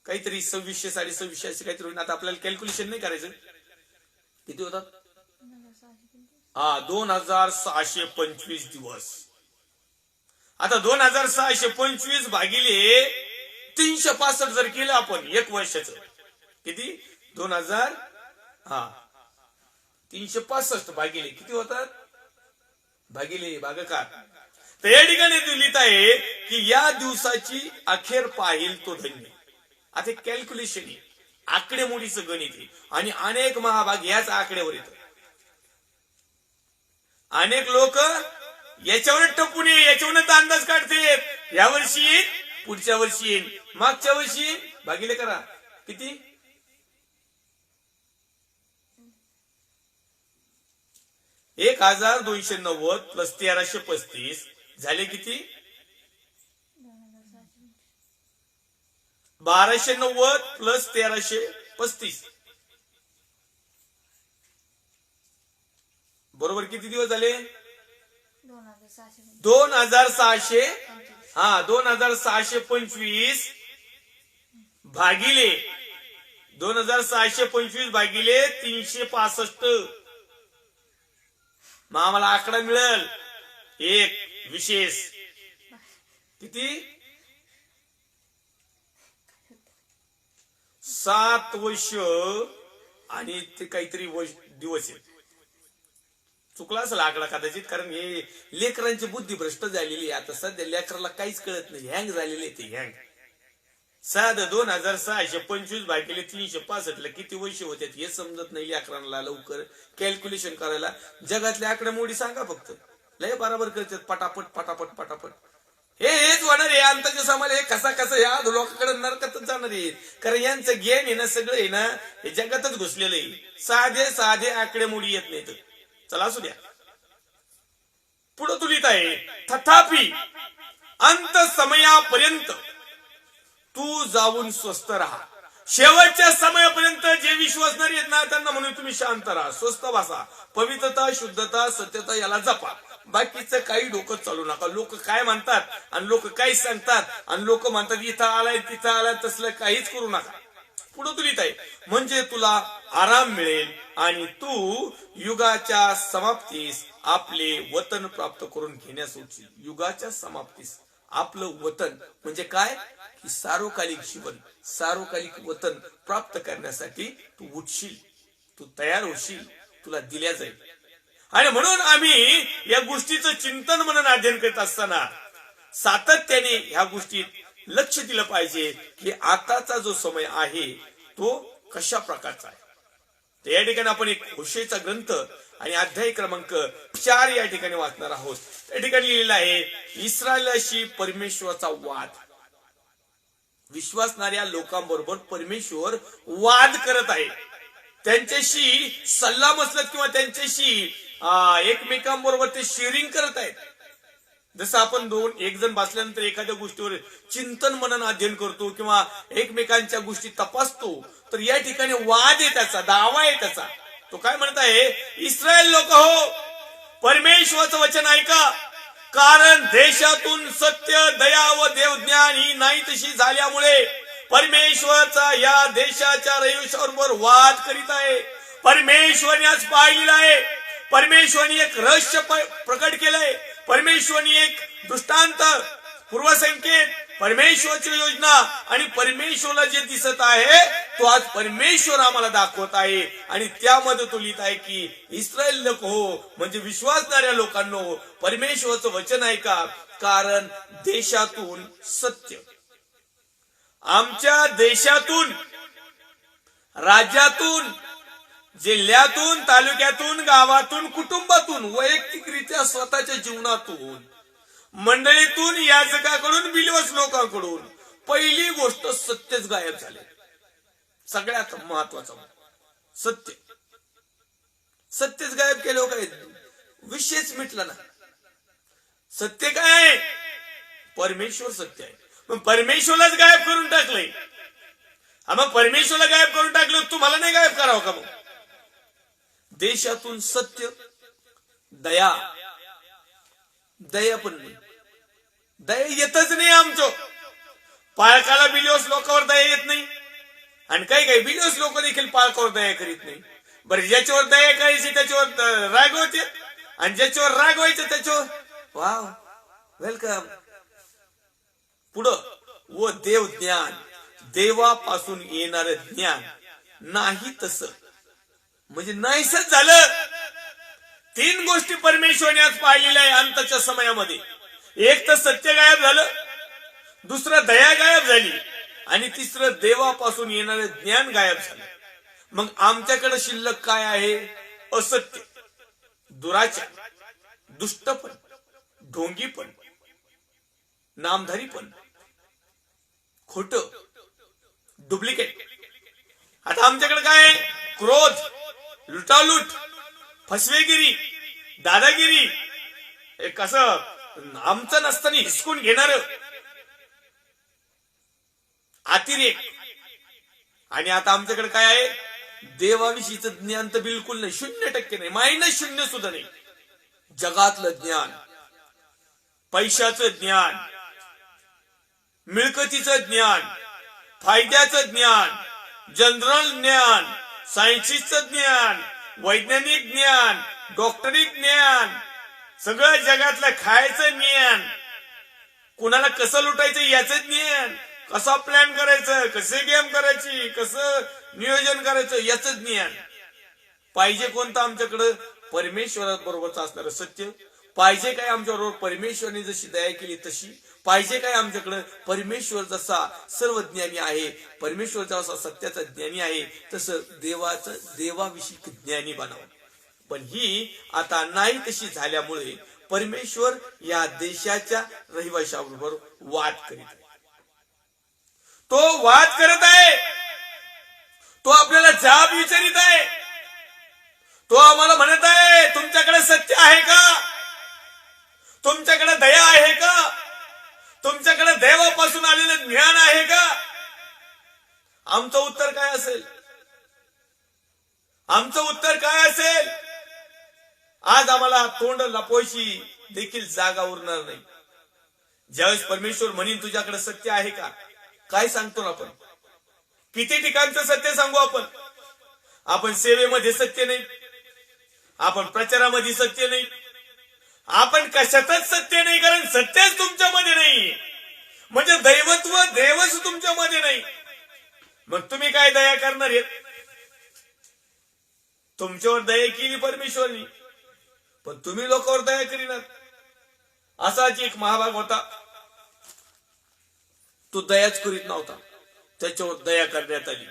काहीतरी 2600 2650 असे काहीतरी होईल. आता आपल्याला कॅल्क्युलेशन नाही करायचं. किती होतात? 2625 दिवस. आता 2625 भागिले 365 जर केलं आपण एक वर्षाचं, किती? 365 भागिले किती होतात? भागिले भागाकार. तर या ठिकाणी लिहित आहे की या दिवसाची अखेर पाहिल तो धन्य. आता कॅल्क्युलेशन आहे, आकडेमोडीचं गणित आहे आणि अनेक महाभाग याच आकड्यावर येतात. अनेक लोक याच्यावर टपून याच्यावरच अंदाज काढते. या वर्षी येईल, पुढच्या वर्षी येईल, मागच्या वर्षी येईल. भागिले करा किती? 1290 प्लस 1335 झाले किती? 1290 प्लस 1335 बरोबर किती दिवस झाले? 2625 भागिले 2625 भागिले 365. मग आम्हाला आकडा मिळेल एक विशेष किती? 7 वर्ष आणि ते काहीतरी दिवस आहेत. चुकला असेल आकडा कदाचित, कारण हे लेकरांची बुद्धी भ्रष्ट झालेली. आता सध्या लेकराला काहीच कळत नाही, हँग झालेले ते हँग. साधं 2625 भागिले 365 ला किती वर्ष होते हे समजत नाही लेकरांना लवकर कॅल्क्युलेशन करायला. जगातल्या आकडेमोडी सांगा फक्त, लय बरोबर करतात पटापट पटापट पटापट. हेच होणार आहे आंताच्या समाज. हे कसा या लोकांकडे नरकातच जाणार आहे, कारण यांचं ज्ञान आहे ना, सगळं आहे ना, हे जगातच घुसलेलं आहे. साधे आकडेमोडी येत नाहीत. चला असू द्या. पुढे तुलित आहे, तथापि अंत समयापर्यंत तू जाऊन स्वस्थ राहा. शेवटच्या समयापर्यंत जे विश्वासणारे आहेत ना, त्यांना म्हणून तुम्ही शांत राहा, स्वस्थ बसा, पवित्रता, शुद्धता, सत्यता याला जपा. बाकीचं काही डोकं चालू नका. लोक काय म्हणतात आणि लोक काय सांगतात आणि लोक म्हणतात इथं आलाय तिथं आलाय, तसलं काहीच करू नका. पुढे तुलित आहे, म्हणजे तुला आराम मिळेल आणि तू युगाच्या समाप्तीस आपले वतन प्राप्त करून घेण्यास उठशील. युगाच्या समाप्तीस आपलं वतन म्हणजे काय? की सार्वकालिक जीवन, सार्वकालिक वतन प्राप्त करण्यासाठी तू उठशील, तू तयार होशील, तुला दिल्या जाईल. आणि म्हणून आम्ही या गोष्टीचं चिंतन म्हणून अध्ययन करत असताना सातत्याने ह्या गोष्टीत लक्ष दिलं पाहिजे की आताचा जो समय आहे तो कशा प्रकारचा आहे. तर या ठिकाणी आपण एक होशेचा ग्रंथ आणि अध्याय क्रमांक 4 या ठिकाणी वाचणार आहोत. त्या ठिकाणी लिहिलेला आहे, इस्रायलाशी परमेश्वराचा वाद. विश्वासणाऱ्या लोकांबरोबर परमेश्वर वाद करत आहे. त्यांच्याशी सल्ला मसलत किंवा त्यांच्याशी एकमेकांबरोबर ते शेअरिंग करत आहेत. जसं आपण एक जण बसल्यानंतर एखाद्या गोष्टीवर चिंतन मनन अध्ययन करतो किंवा एकमेकांच्या गोष्टी तपासतो, तर या ठिकाणी वाद आहे, त्याचा दावा आहे त्याचा. तो काय म्हणत आहे, इस्रायल लोक हो, परमेश्वराचं वचन ऐका, कारण देशातून सत्य, दया व देवज्ञान ही नाही तशी झाल्यामुळे परमेश्वरचा या देशाच्या रहिवाशांबरोबर वाद करीत आहे. परमेश्वरने आज पाहिलेलं आहे, परमेश्वरने एक रहस्य प्रकट केलंय. परमेश्वरनी एक दृष्टांत, पूर्वसंकेत, परमेश्वरची योजना आणि परमेश्वरला जे दिसत आहे तो आज परमेश्वर आम्हाला दाखवत आहे. आणि त्यामध्ये तो लिहित आहे की इस्रायल लोक हो, म्हणजे विश्वासणाऱ्या लोकांनो, परमेश्वरचं वचन ऐका, कारण देशातून सत्य, आमच्या देशातून, राज्यातून, जिल्ह्यातून, तालुक्यातून, गावातून, कुटुंबातून, वैयक्तिकरित्या स्वतःच्या जीवनातून, मंडळीतून, याजकाकडून, बिलीव्हर्स लोकांकडून पहिली गोष्ट सत्यच गायब झाले. सगळ्यात महत्वाचं सत्य. सत्यच गायब केलं काय, विषयच मिटला ना. सत्य काय आहे? परमेश्वर सत्य आहे. मग परमेश्वरलाच गायब करून टाकलंय. मग परमेश्वरला गायब करून टाकलं, तुम्हाला नाही गायब करावं का? मग देशातून सत्य, दया, दया पण नाही, दया येतच नाही. आमचं पालकाला बिलीव्हर्स लोकांवर दया येत नाही, आणि काही काही बिलीव्हर्स लोक देखील पालकावर दया करीत नाही. बरं, ज्याच्यावर दया करायची त्याच्यावर रागवते, आणि ज्याच्यावर रागवायचं त्याच्यावर वाव वेलकम. पुढं व देव ज्ञान, देवापासून येणार ज्ञान नाही तसं, म्हणजे नाहीसच झालं. तीन गोष्टी परमेश्वराने आज पाहिलेल्या आहे अंताच्या समयामध्ये. एक तर सत्य गायब झालं, दुसरं दया गायब झाली, आणि तिसरं देवापासून येणारे ज्ञान गायब झालं. मग आमच्याकडे शिल्लक काय आहे? असत्य, दुराचार, दुष्टपण, ढोंगीपण, नामधारीपण, खोट, डुप्लिकेट. आता आमच्याकडे काय आहे? क्रोध, लुटालूट, फसवेगिरी, दादागिरी, कसं आमचं नसताना हिसकून घेणार, अतिरेक. आणि आता आमच्याकडे काय आहे? देवाविषयीचं ज्ञान तर बिलकुल नाही, 0% नाही, -0 सुद्धा नाही. जगातलं ज्ञान, पैशाचं ज्ञान, मिळकतीचं ज्ञान, फायद्याचं ज्ञान, जनरल ज्ञान, सायन्सचं ज्ञान, वैज्ञानिक ज्ञान, डॉक्टरिक ज्ञान, सगळं जगातलं खायचं ज्ञान, कुणाला कसं लुटायचं याचं ज्ञान, कसा प्लॅन करायचं, कसे गेम करायची, कसं नियोजन करायचं याचं ज्ञान. पाहिजे कोणतं आमच्याकडं? परमेश्वराबरोबरच असणारं सत्य. पाहिजे काय आमच्याबरोबर? परमेश्वराने जशी दया केली तशी. पाहिजे काय आमच्याकडं? परमेश्वर जसा सर्वज्ञानी आहे, परमेश्वर जसा सत्याचा ज्ञानी आहे, तसं देवाविषयी ज्ञानी बनावं. पण ही आता नाही तशी झाल्यामुळे परमेश्वर या देशाच्या रहिवाशाबरोबर वाद करीत आहे. तो वाद करत आहे, तो आपल्याला जाब विचारित आहे, तो आम्हाला म्हणत आहे तुमच्याकडे सत्य आहे का? तुमच्याकडे दया आहे का? तुमच्याकडे देवापासून आलेलं ज्ञान आहे का? आमचं उत्तर काय असेल? आमचं उत्तर काय असेल? आज आम्हाला तोंड लपवायची देखील जागा उरणार नाही. ज्यावेळेस परमेश्वर म्हणीन तुझ्याकडे सत्य आहे का? काय सांगतो आपण? किती ठिकाणचं सत्य सांगू आपण? आपण सेवेमध्ये सत्य नाही, आपण प्रचारामध्ये सत्य नाही, आपण कशातच सत्य नाही, कारण सत्यच तुमच्यामध्ये नाही. म्हणजे दैवत्व, देवच तुमच्यामध्ये नाही. मग तुम्ही काय दया करणार आहेत? तुमच्यावर दया केली परमेश्वरनी, पण तुम्ही लोकांवर दया करीनात. असाच एक महाभाग होता, तो दयाच करीत नव्हता, त्याच्यावर दया करण्यात आली.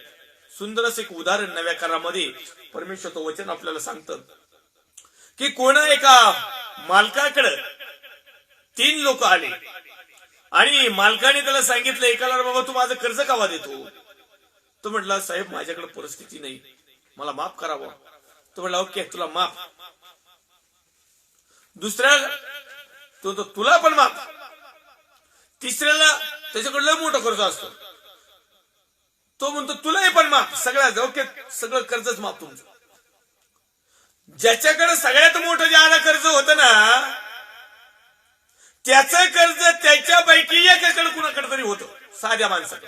सुंदरच एक उदाहरण नव्या करारामध्ये परमेश्वरचं वचन आपल्याला सांगतं की कोणा एका मालकाकडे 3 लोक आले आणि मालकाने त्याला सांगितलं एकाला, बाबा तू माझं कर्ज केव्हा देतो? तो म्हटला, साहेब माझ्याकडे परिस्थिती नाही, मला माफ करावं. तो म्हटला, ओके तुला माफ. दुसऱ्याला तो तुला पण माफ. तिसऱ्याला त्याच्याकडे लय मोठं कर्ज असतो, तो म्हणतो तुलाही पण माफ. सगळ्या ओके, सगळं कर्जच माफ तुमचं. ज्याच्याकडे सगळ्यात मोठं ज्याला कर्ज होतं ना, त्याचं कर्ज त्याच्यापैकी एकाकडे कुणाकडे तरी होतं, साध्या माणसाकडे.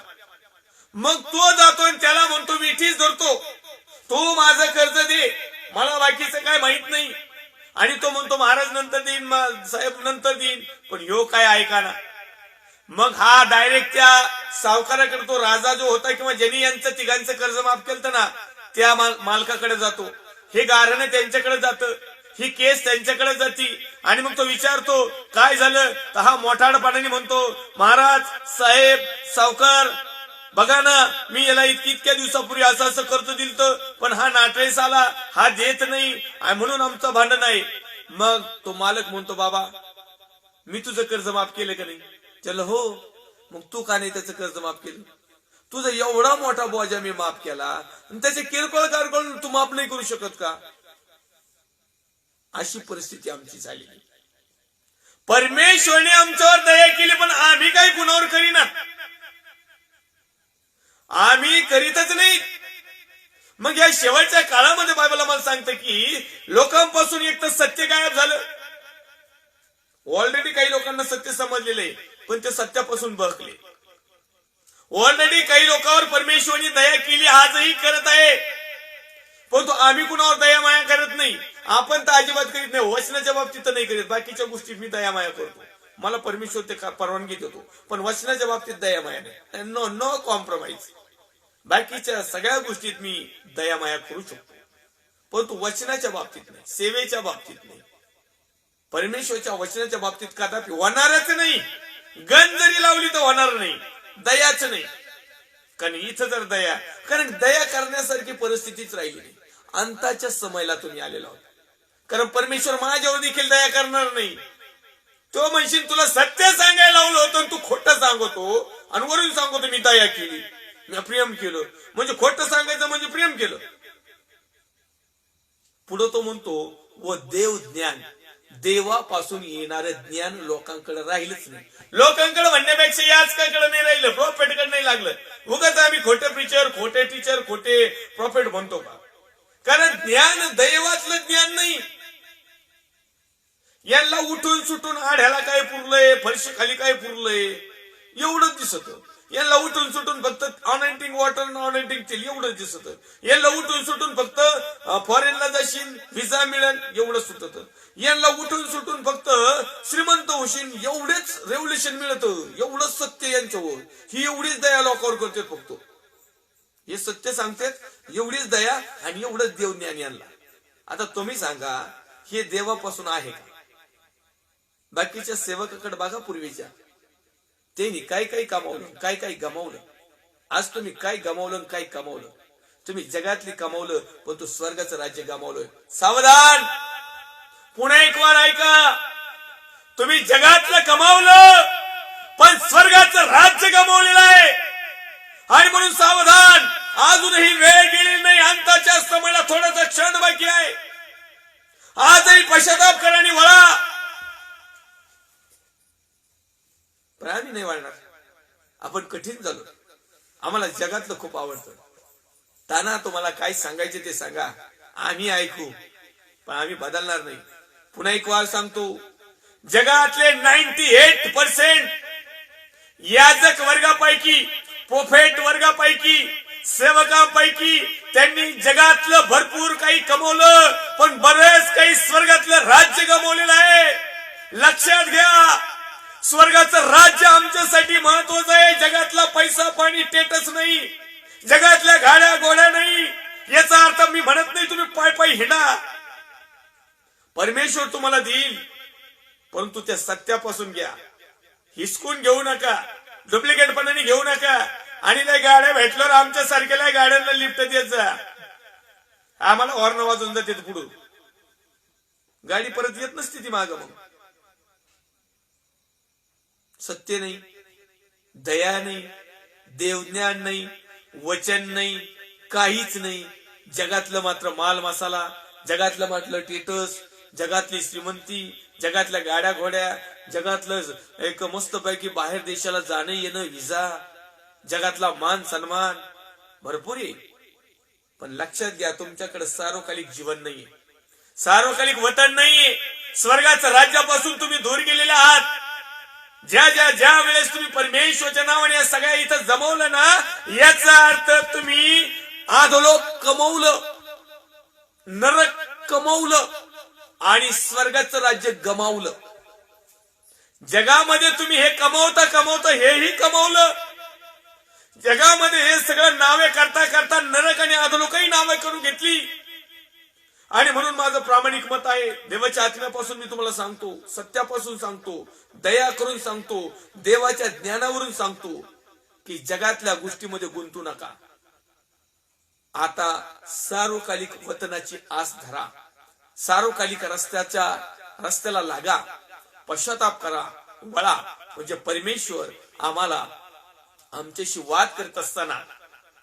मग तो जातो आणि त्याला म्हणतो, मिठीच धरतो, तू माझं कर्ज दे, मला बाकीचं काय माहित नाही, आणि तो म्हणतो महाराज नंतर देईन, साहेब नंतर देईन, पण ह्यो काय ऐका ना. मग हा डायरेक्ट त्या सावकाराकडे, तो राजा जो होता किंवा ज्यांनी यांचं तिघांचं कर्ज माफ केलं ना, त्या मालकाकडे जातो. हे गाऱ्हाणे त्यांच्याकडे जातं, ही केस त्यांच्याकडे जाती. आणि मग तो विचारतो काय झालं, तर हा मोठाडपणाने म्हणतो महाराज साहेब सावकार बघा ना, मी याला इतक्या दिवसापूर्वी असं असं कर्ज दिलं, पण हा नाटळेस आला, हा देत नाही म्हणून आमचं भांडण आहे. मग तो मालक म्हणतो बाबा मी तुझं कर्ज माफ केलं का नाही. चल हो. मग तू का नाही त्याचं कर्ज माफ केलं. तुझा एवढा मोठा बोजा मी माफ केला आणि त्याचे किरकोळ कारकोळ तू माफ नाही करू शकत का. अशी परिस्थिती आमची झाली. परमेश्वरने आमच्यावर दया केली, पण आम्ही काही गुन्हावर करीना, आम्ही करीतच नाही. मग या शेवटच्या काळामध्ये बायबल आम्हाला सांगतं की लोकांपासून एक तर सत्य गायब झालं. ऑलरेडी काही लोकांना सत्य समजलेलं आहे, पण ते सत्यापासून बहकले. ऑलरेडी काही लोकांवर परमेश्वरने दया केली, आजही करत आहे, परंतु आम्ही कुणावर दया माया करत नाही. आपण तर अजिबात करीत नाही. वचनाच्या बाबतीत तर नाही करीत, बाकीच्या गोष्टीत मी दया माया करतो, मला परमेश्वर ते परवानगी देतो, पण वचनाच्या बाबतीत दया माया नाही. No no compromise. बाकीच्या सगळ्या गोष्टीत मी दया माया करू शकतो, परंतु वचनाच्या बाबतीत नाही, सेवेच्या बाबतीत नाही. परमेश्वरच्या वचनाच्या बाबतीत कदापि होणारच नाही. गण जरी लावली तर होणार नाही, दयाच नाही. कारण इथं जर दया, कारण दया करण्यासारखी परिस्थितीच राहिली नाही. अंताच्या समयला तुम्ही आलेला आहोत, कारण परमेश्वर माझ्यावर देखील दया करणार नाही. तो म्हणशील तुला सत्य सांगायला लावलं होतं, तू खोटं सांगतो आणि वरून सांगतो मी दया केली, मी प्रेम केलं. म्हणजे खोटं सांगायचं म्हणजे प्रेम केलं. पुढे तो म्हणतो व देव ज्ञान, देवापासून येणारं ज्ञान लोकांकडे राहिलंच नाही. लोकांकडे म्हणण्यापेक्षा याचकाकडे नाही राहिलं, प्रॉफिटकडे नाही लागलं. उगाच आम्ही खोटे प्रिचर, खोटे टीचर, खोटे प्रॉफिट म्हणतो का. कारण ज्ञान दैवातलं ज्ञान नाही. यांना उठून सुटून आढ्याला काय पुरलंय, फरशी खाली काय पुरलंय एवढंच दिसत. यांना उठून सुटून फक्त अनएंटिंग वॉटर, अनएंटिंग तेल एवढंच दिसत. यांना उठून सुटून फक्त फॉरेनला जाशील व्हिसा मिळेल एवढंच सुटत. यांना उठून सुटून फक्त श्रीमंत होशील एवढेच रेव्होल्युशन मिळत, एवढंच सत्य यांच्यावर. ही एवढीच दया लोकांवर करते फक्त. हे सत्य सांगतात, एवढीच दया आणि एवढंच देवज्ञान यांना. आता तुम्ही सांगा हे देवापासून आहे का. बाकीच्या सेवकाकडे बघा पूर्वीच्या, त्यांनी काय काय कमावलं, काय काय गमावलं. आज तुम्ही काय गमावलं, काय कमावलं. तुम्ही जगातली कमावलं, पण तू स्वर्गाचं राज्य गमावलं. सावधान. पुन्हा एक वार ऐका. तुम्ही जगातलं कमावलं, पण स्वर्गाचं राज्य गमावलेलं आहे. आणि म्हणून सावधान. अजूनही वेळ गेली नाही, अंताच्या समयाला थोडासा क्षण बाकी आहे. आजही पश्चाताप करा आणि वळा. पण आम्ही नाही वाढणार, आपण कठीण झालो. आम्हाला जगातलं खूप आवडतं. ताना तुम्हाला काय सांगायचे ते सांगा, आम्ही ऐकू, पण आम्ही बदलणार नाही. पुन्हा एक वार सांगतो, जगातले 98% याजक वर्गापैकी, प्रोफेट वर्गापैकी, सेवकांपैकी त्यांनी जगातलं भरपूर काही कमवलं, पण बरेच काही स्वर्गातलं राज्य गमावलेलं आहे. लक्षात घ्या, स्वर्गाचं राज्य आमच्यासाठी महत्वाचं आहे. जगातला पैसा पाणी टेटच नाही, जगातल्या गाड्या गोड्या नाही. याचा अर्थ मी म्हणत नाही तुम्ही पाय पाय हिंडा, परमेश्वर तुम्हाला देईल, परंतु त्या सत्यापासून घ्या. हिसकून घेऊ नका, डुप्लिकेटपणाने घेऊ नका. आणि त्या गाड्या भेटल्यावर आमच्या सारख्याला गाड्यांना लिफ्ट देत जा. आम्हाला हॉर्न वाजून जाते पुढे, गाडी परत येत नसते ती माग. मग सत्य नाही, दया नाही, देवज्ञान नाही, वचन नाही, काहीच नाही. जगातलं मात्र माल मसाला, जगातलं मात्र टेटस, जगातली श्रीमंती, जगातल्या गाड्या घोड्या, जगातलं एक मस्तपैकी बाहेर देशाला जाणं येणं, व्हिसा, जगातला मान सन्मान भरपूर आहे. पण लक्षात घ्या, तुमच्याकडे सार्वकालिक जीवन नाहीये, सार्वकालिक वतन नाहीये. स्वर्गाचं राज्यापासून तुम्ही दूर गेलेले आहात. ज्या ज्या ज्या वेळेस तुम्ही परमेश्वरच्या नावाने या सगळ्या इथं जमवलं ना, याचा अर्थ तुम्ही आधोलोक कमवलं, नरक कमवलं, आणि स्वर्गाचं राज्य गमावलं. जगामध्ये तुम्ही हे कमवता कमवता हेही कमवलं. जगामध्ये हे सगळं नावे करता करता नरक आणि अधोलोकही नावे करून घेतली. आणि म्हणून माझं प्रामाणिक मत आहे, देवाच्या आत्म्यापासून मी तुम्हाला सांगतो, सत्यापासून सांगतो, दया करून सांगतो, देवाच्या ज्ञानावरून सांगतो की जगातल्या गोष्टीमध्ये गुंतू नका. आता सार्वकालिक वतनाची आस धरा, सार्वकालिक रस्त्याला लागा, पश्चाताप करा, वळा. म्हणजे परमेश्वर आम्हाला आमच्याशी वाद करत असताना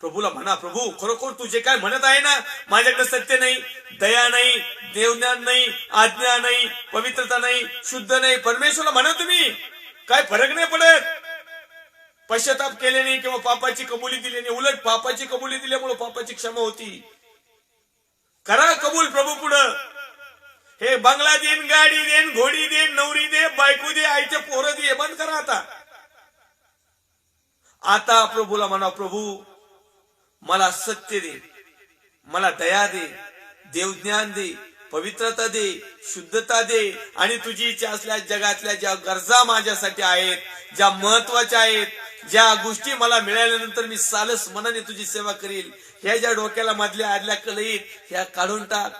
प्रभूला म्हणा, प्रभू खरोखर तू जे काय म्हणत आहे ना, माझ्याकडे सत्य नाही, दया नाही, देवज्ञान नाही, आज्ञा नाही, पवित्रता नाही, शुद्ध नाही. परमेश्वरला म्हणा तुम्ही, काय फरक नाही पडत. पश्चाताप केले नाही किंवा पापाची कबुली दिली नाही, उलट पापाची कबुली दिल्यामुळे पापाची क्षमा होती. करा कबूल प्रभू पुढं. हे बंगला देन, गाडी देन, घोडी देन, नवरी दे, बायको दे, आईचे पोरं दे, बंद करा आता. आता प्रभूला म्हणा, प्रभू मला सत्य दे, मला दया दे, देवज्ञान दे, पवित्रता दे, शुद्धता दे. आणि तुझी इच्छा असल्या जगातल्या ज्या गरजा माझ्यासाठी आहेत, ज्या महत्वाच्या आहेत, ज्या गोष्टी मला मिळाल्यानंतर मी सालस मनाने तुझी सेवा करील, ह्या ज्या डोक्याला मधल्या आदल्या कलईत ह्या काढून टाक,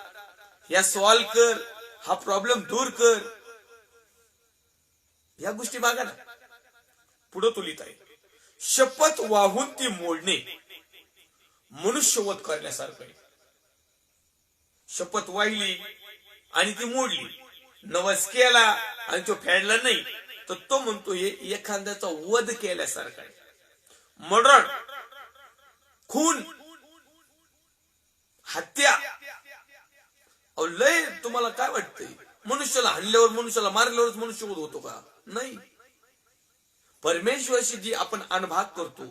ह्या सॉल्व कर, हा प्रॉब्लेम दूर कर. या गोष्टी मागा ना. पुढे तुलित आहे, शपथ वाहून ती मोडणे मनुष्यवध करण्यासारखं आहे. शपथ वाहिली आणि ती मोडली, नवस केला आणि तो फेडला नाही, तर तो म्हणतो हे एखाद्याचा वध केल्यासारखा आहे. मर्डर, खून, हत्या. लय तुम्हाला काय वाटतंय, मनुष्याला हाणल्यावर, मनुष्याला मारल्यावरच मनुष्यवध होतो का? नाही. परमेश्वराशी जी आपण अनभाग करतो,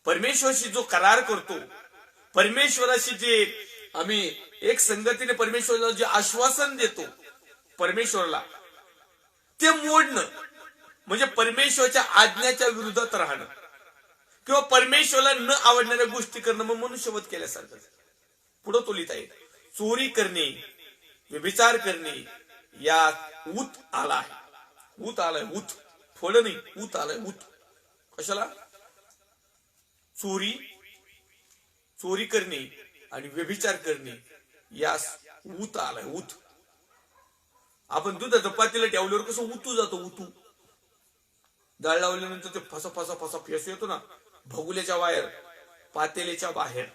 परमेश्वराशी जो करार करतो, परमेश्वराशी जे आम्ही एक संगतीने परमेश्वराला जे आश्वासन देतो परमेश्वराला, ते मोडणं म्हणजे परमेश्वराच्या आज्ञाच्या विरोधात राहणं किंवा परमेश्वराला न आवडणाऱ्या गोष्टी करणं, मग मनुष्यवध केल्यासारखं. पुढे तुलित आहे, चोरी करणे, व्यभिचार करणे या ऊत आला आहे. ऊत आलाय, ऊत, फळ नाही, ऊत आलाय. ऊत कशाला? चोरी करणे आणि व्यभिचार करणे यास ऊत आलाय. ऊत. आपण दुधाचं पातेलं ठेवल्यावर कसं उतू जातो, उतू. डाळ लावल्यानंतर ते फसा फसा फसा फेस येतो ना, भगुल्याच्या बाहेर, पातेल्याच्या बाहेर.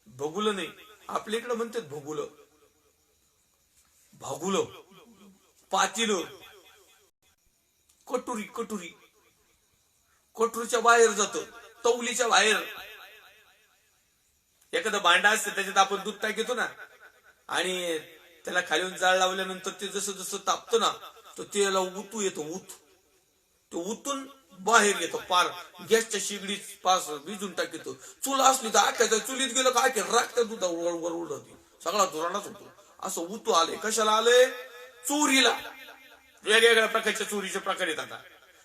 भगुलं नाही, आपल्या इकडे म्हणतात भगुलं, भागुलं, पातेलं, कटुरी, कटुरीच्या बाहेर जातो, तवलीच्या बाहेर. एखादं भांडा असतं त्याच्यात आपण दूध टाकतो ना, आणि त्याला खालीवर जाळ लावल्यानंतर ते जसं जसं तापतं ना, तर त्याला उतू येतो. ऊत, तो उतून बाहेर येतो, पार गॅसच्या शिगडीत पास भिजून टाकतो. चूल असली तर आख्याच्या चुलीत गेलं का आख्या राख त्या दुधा वर उडवते, सगळा धुराणाच होतो. असं उतू आले. कशाला आले? चोरीला. वेगवेगळ्या प्रकारच्या चोरीचे प्रकार येतात.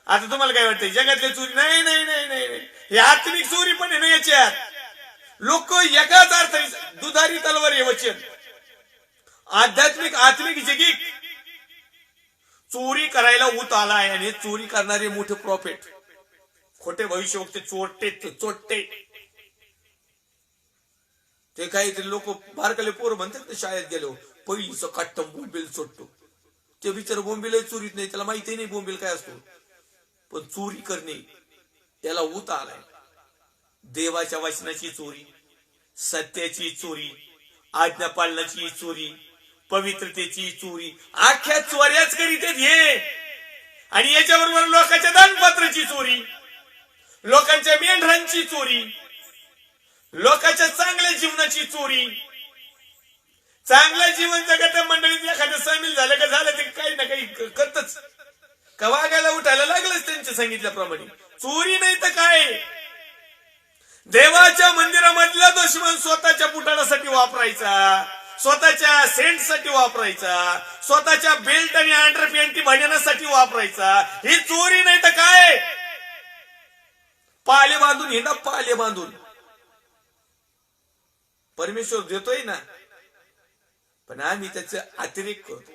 आता तुम्हाला काय वाटतंय, जगातल्या चोरी? नाही नाही नाही नाही, हे आत्मिक चोरी पण आहे ना याच्यात. लोक एकाच अर्थ, दुधारी तलवार हे वचन, आध्यात्मिक आत्मिक जगिक चोरी करायला ऊत आला आहे. आणि चोरी करणारे मोठे प्रॉफिट, खोटे भविष्यवक्ते, चोट्टे. ते काहीतरी लोक बारकाले पोर म्हणतात ना, शाळेत गेलो पहिलीचं काट्टम बोंबील चोट्टो. ते बिचार बोंबील चोरीत नाही, त्याला माहिती नाही बोंबील काय असतो. पण चोरी करणे याला ऊत आलाय. देवाच्या वचनाची चोरी, सत्याची चोरी, आज्ञा पालनाची चोरी, पवित्रतेची चोरी, अख्ख्या चोऱ्याच करीत हे. आणि याच्याबरोबर लोकांच्या दानपत्राची चोरी, लोकांच्या मेंढरांची चोरी, लोकांच्या चांगल्या जीवनाची चोरी. चांगलं जीवन जगत मंडळीत एखादं सामील झालं का झालं, ते काही ना काही करतच, का वागायला उठायला लागलंच त्यांच्या सांगितल्याप्रमाणे. चोरी नाही तर काय? देवाच्या मंदिरामधला दुश्मन स्वतःच्या पुतळ्यासाठी वापरायचा, स्वतःच्या सेंटसाठी वापरायचा, स्वतःच्या बेल्ट आणि अंडरपॅन्टी भांडण्यासाठी वापरायचा. ही चोरी नाही तर काय? पाले बांधून हिंडा, पाले बांधून. परमेश्वर देतोय ना, पण आम्ही त्याचे अतिरेक करतो.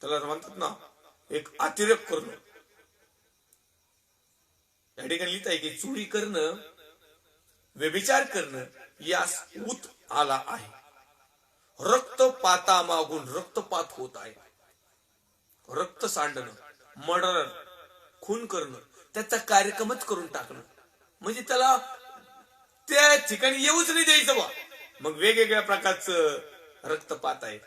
त्याला म्हणतात ना एक अतिरेक करणं. या ठिकाणी लिहित आहे की चोरी करणं, व्यभिचार करणं यास ऊत आला आहे. रक्तपातामागून रक्तपात होत आहे. रक्त सांडणं, मर्डर, खून करणं, त्याचा कार्यक्रमच करून टाकणं, म्हणजे त्याला त्या ठिकाणी येऊच नाही द्यायचं बा. मग वेगवेगळ्या प्रकारचं रक्तपात आहे.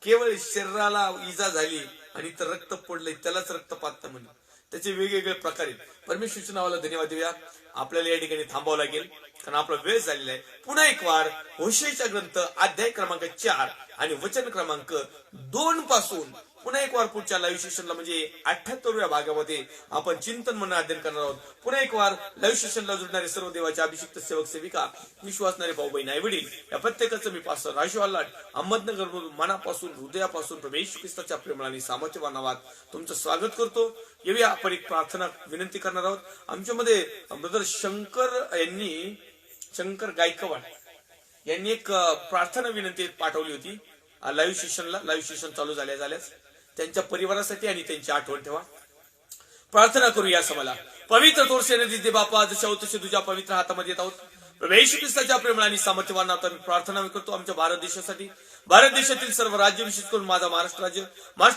केवळ शरीराला इजा झाली आणि तर रक्त पडलंय त्यालाच रक्तपात म्हणतात. त्याचे वेगवेगळे प्रकार आहेत. परमेश्वराच्या नावाला धन्यवाद देऊया. आपल्याला या ठिकाणी थांबावं लागेल कारण आपला वेळ झालेला आहे. पुन्हा एक वार होशेयाचा ग्रंथ अध्याय क्रमांक 4 आणि वचन क्रमांक 2 पासून पुन्हा एक वार पुढच्या लाईव्ह सेशनला म्हणजे 78व्या भागामध्ये आपण चिंतन म्हणून अध्ययन करणार आहोत. पुन्हा एक वार लाईव्ह सेशनला जुळणारे सर्व देवाचे अभिषिक्त सेवक सेविका, विश्वासणारे भाऊ बहीण, आई वडील या प्रत्येकाचं मी पास्टर राजू आल्हाट अहमदनगर मनापासून हृदयापासून प्रभू येशू ख्रिस्ताच्या प्रेमाने आणि सामर्थ्यवान नावात तुमचं स्वागत करतो. येऊया आपण एक प्रार्थना विनंती करणार आहोत. आमच्यामध्ये ब्रदर शंकर गायकवाड यांनी एक प्रार्थना विनंती पाठवली होती लाईव्ह सेशनला. लाईव्ह सेशन चालू झाल्यास त्यांच्या परिवारासाठी आणि त्यांची आठवण ठेवा. प्रार्थना करूया समाला. पवित्र तोरसे नदी बापा जशा तसे तुझ्या पवित्र हातामध्ये येत आहोत. प्रभू येशू ख्रिस्ताच्या प्रेमाने आणि सामर्थ्यवान नावात मी प्रार्थना करतो आमच्या भारत देशासाठी. भारत देशातील सर्व राज्य, विशेष करून माझा महाराष्ट्र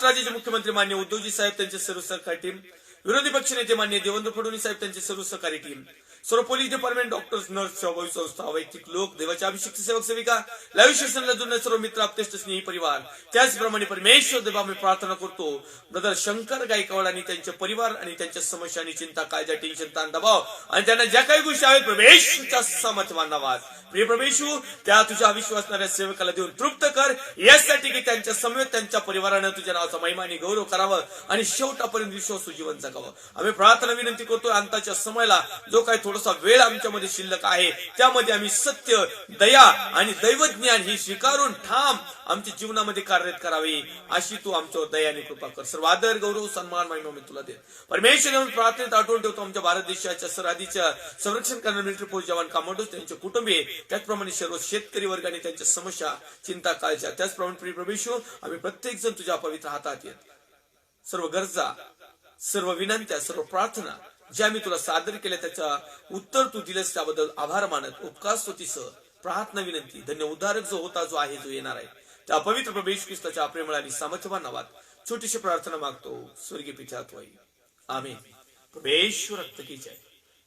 राज्याचे मुख्यमंत्री मान्य उद्धवजी साहेब, त्यांचे सर्व सहकारी टीम, विरोधी पक्ष नेते मान्य देवेंद्र फडणवीस साहेब, त्यांचे सर्व सहकारी टीम, सर्व पोलीस डिपार्टमेंट, डॉक्टर्स, नर्स, सेवाभावी संस्था, वैयक्तिक लोक, देवाचे अभिषिक्त सेवक सेविका, लाईव्ह सेशनला जुळणारे सर्व मित्र, आप्तेष्ट, स्नेही परिवार, त्याचप्रमाणे परमेश्वर देवा मी प्रार्थना करतो ब्रदर शंकर गायकवाड आणि त्यांचे परिवार आणि त्यांच्या समस्या आणि चिंता, काळजा, टेन्शन, ताण, दबाव आणि त्यांना ज्या काही गोष्टी आहेत परमेश्वराच्या सामर्थ्यवान नावात प्रिय परमेश्वर त्या तुझ्या विश्वासणाऱ्या सेवकाला देऊन तृप्त कर. यासाठी की त्यांच्या समेत त्यांच्या परिवारानं तुझ्या नावाचा महिमा आणि गौरव करावं आणि शेवटापर्यंत विश्वासू जीवन जगावं. आम्ही प्रार्थना विनंती करतो अंताच्या समयाला जो काही थोडासा वेळ आमच्यामध्ये शिल्लक आहे त्यामध्ये आम्ही सत्य, दया आणि दैवज्ञान ही स्वीकारून ठाम आमच्या जीवनामध्ये कार्यरत करावे अशी तू आमच्यावर दया आणि कृपा कर. सर्व आदर, गौरव, सन्मान, महिमा मी तुला दे. परमेश्वर प्रार्थनेत आठवण ठेवतो आमच्या भारत देशाच्या सरहदीच्या संरक्षण करणारे मिलिटरी पोलीस जवान, कमांडोज, त्यांचे कुटुंबीय, त्याचप्रमाणे सर्व शेतकरी वर्ग आणि त्यांच्या समस्या, चिंता, काळजा, त्याचप्रमाणे प्रिय परमेश्वर आम्ही प्रत्येक जण तुझ्या पवित्र हातात येत. सर्व गरजा, सर्व विनंत्या, सर्व प्रार्थना ज्या मी तुला सादर केल्या त्याचा उत्तर तू दिलंस त्याबद्दल आभार मानत उपकार स्तुतीसह प्रार्थना विनंती धन्य उद्धारक जो होता, जो आहे, जो येणार आहे त्या पवित्र प्रभू येशू ख्रिस्ताच्या प्रेमळ आणि सामर्थ्यवान नावात छोटीशी प्रार्थना मागतो स्वर्गीय पिता त्वयी. आमेन. प्रभेश्वर रक्त की जय,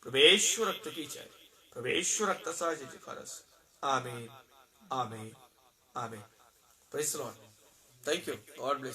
प्रभेश्वर रक्त की जय, प्रभेश्वर रक्ताचा जय खरस. आमेन, आमेन, आमेन. Praise the Lord. Thank you. God bless.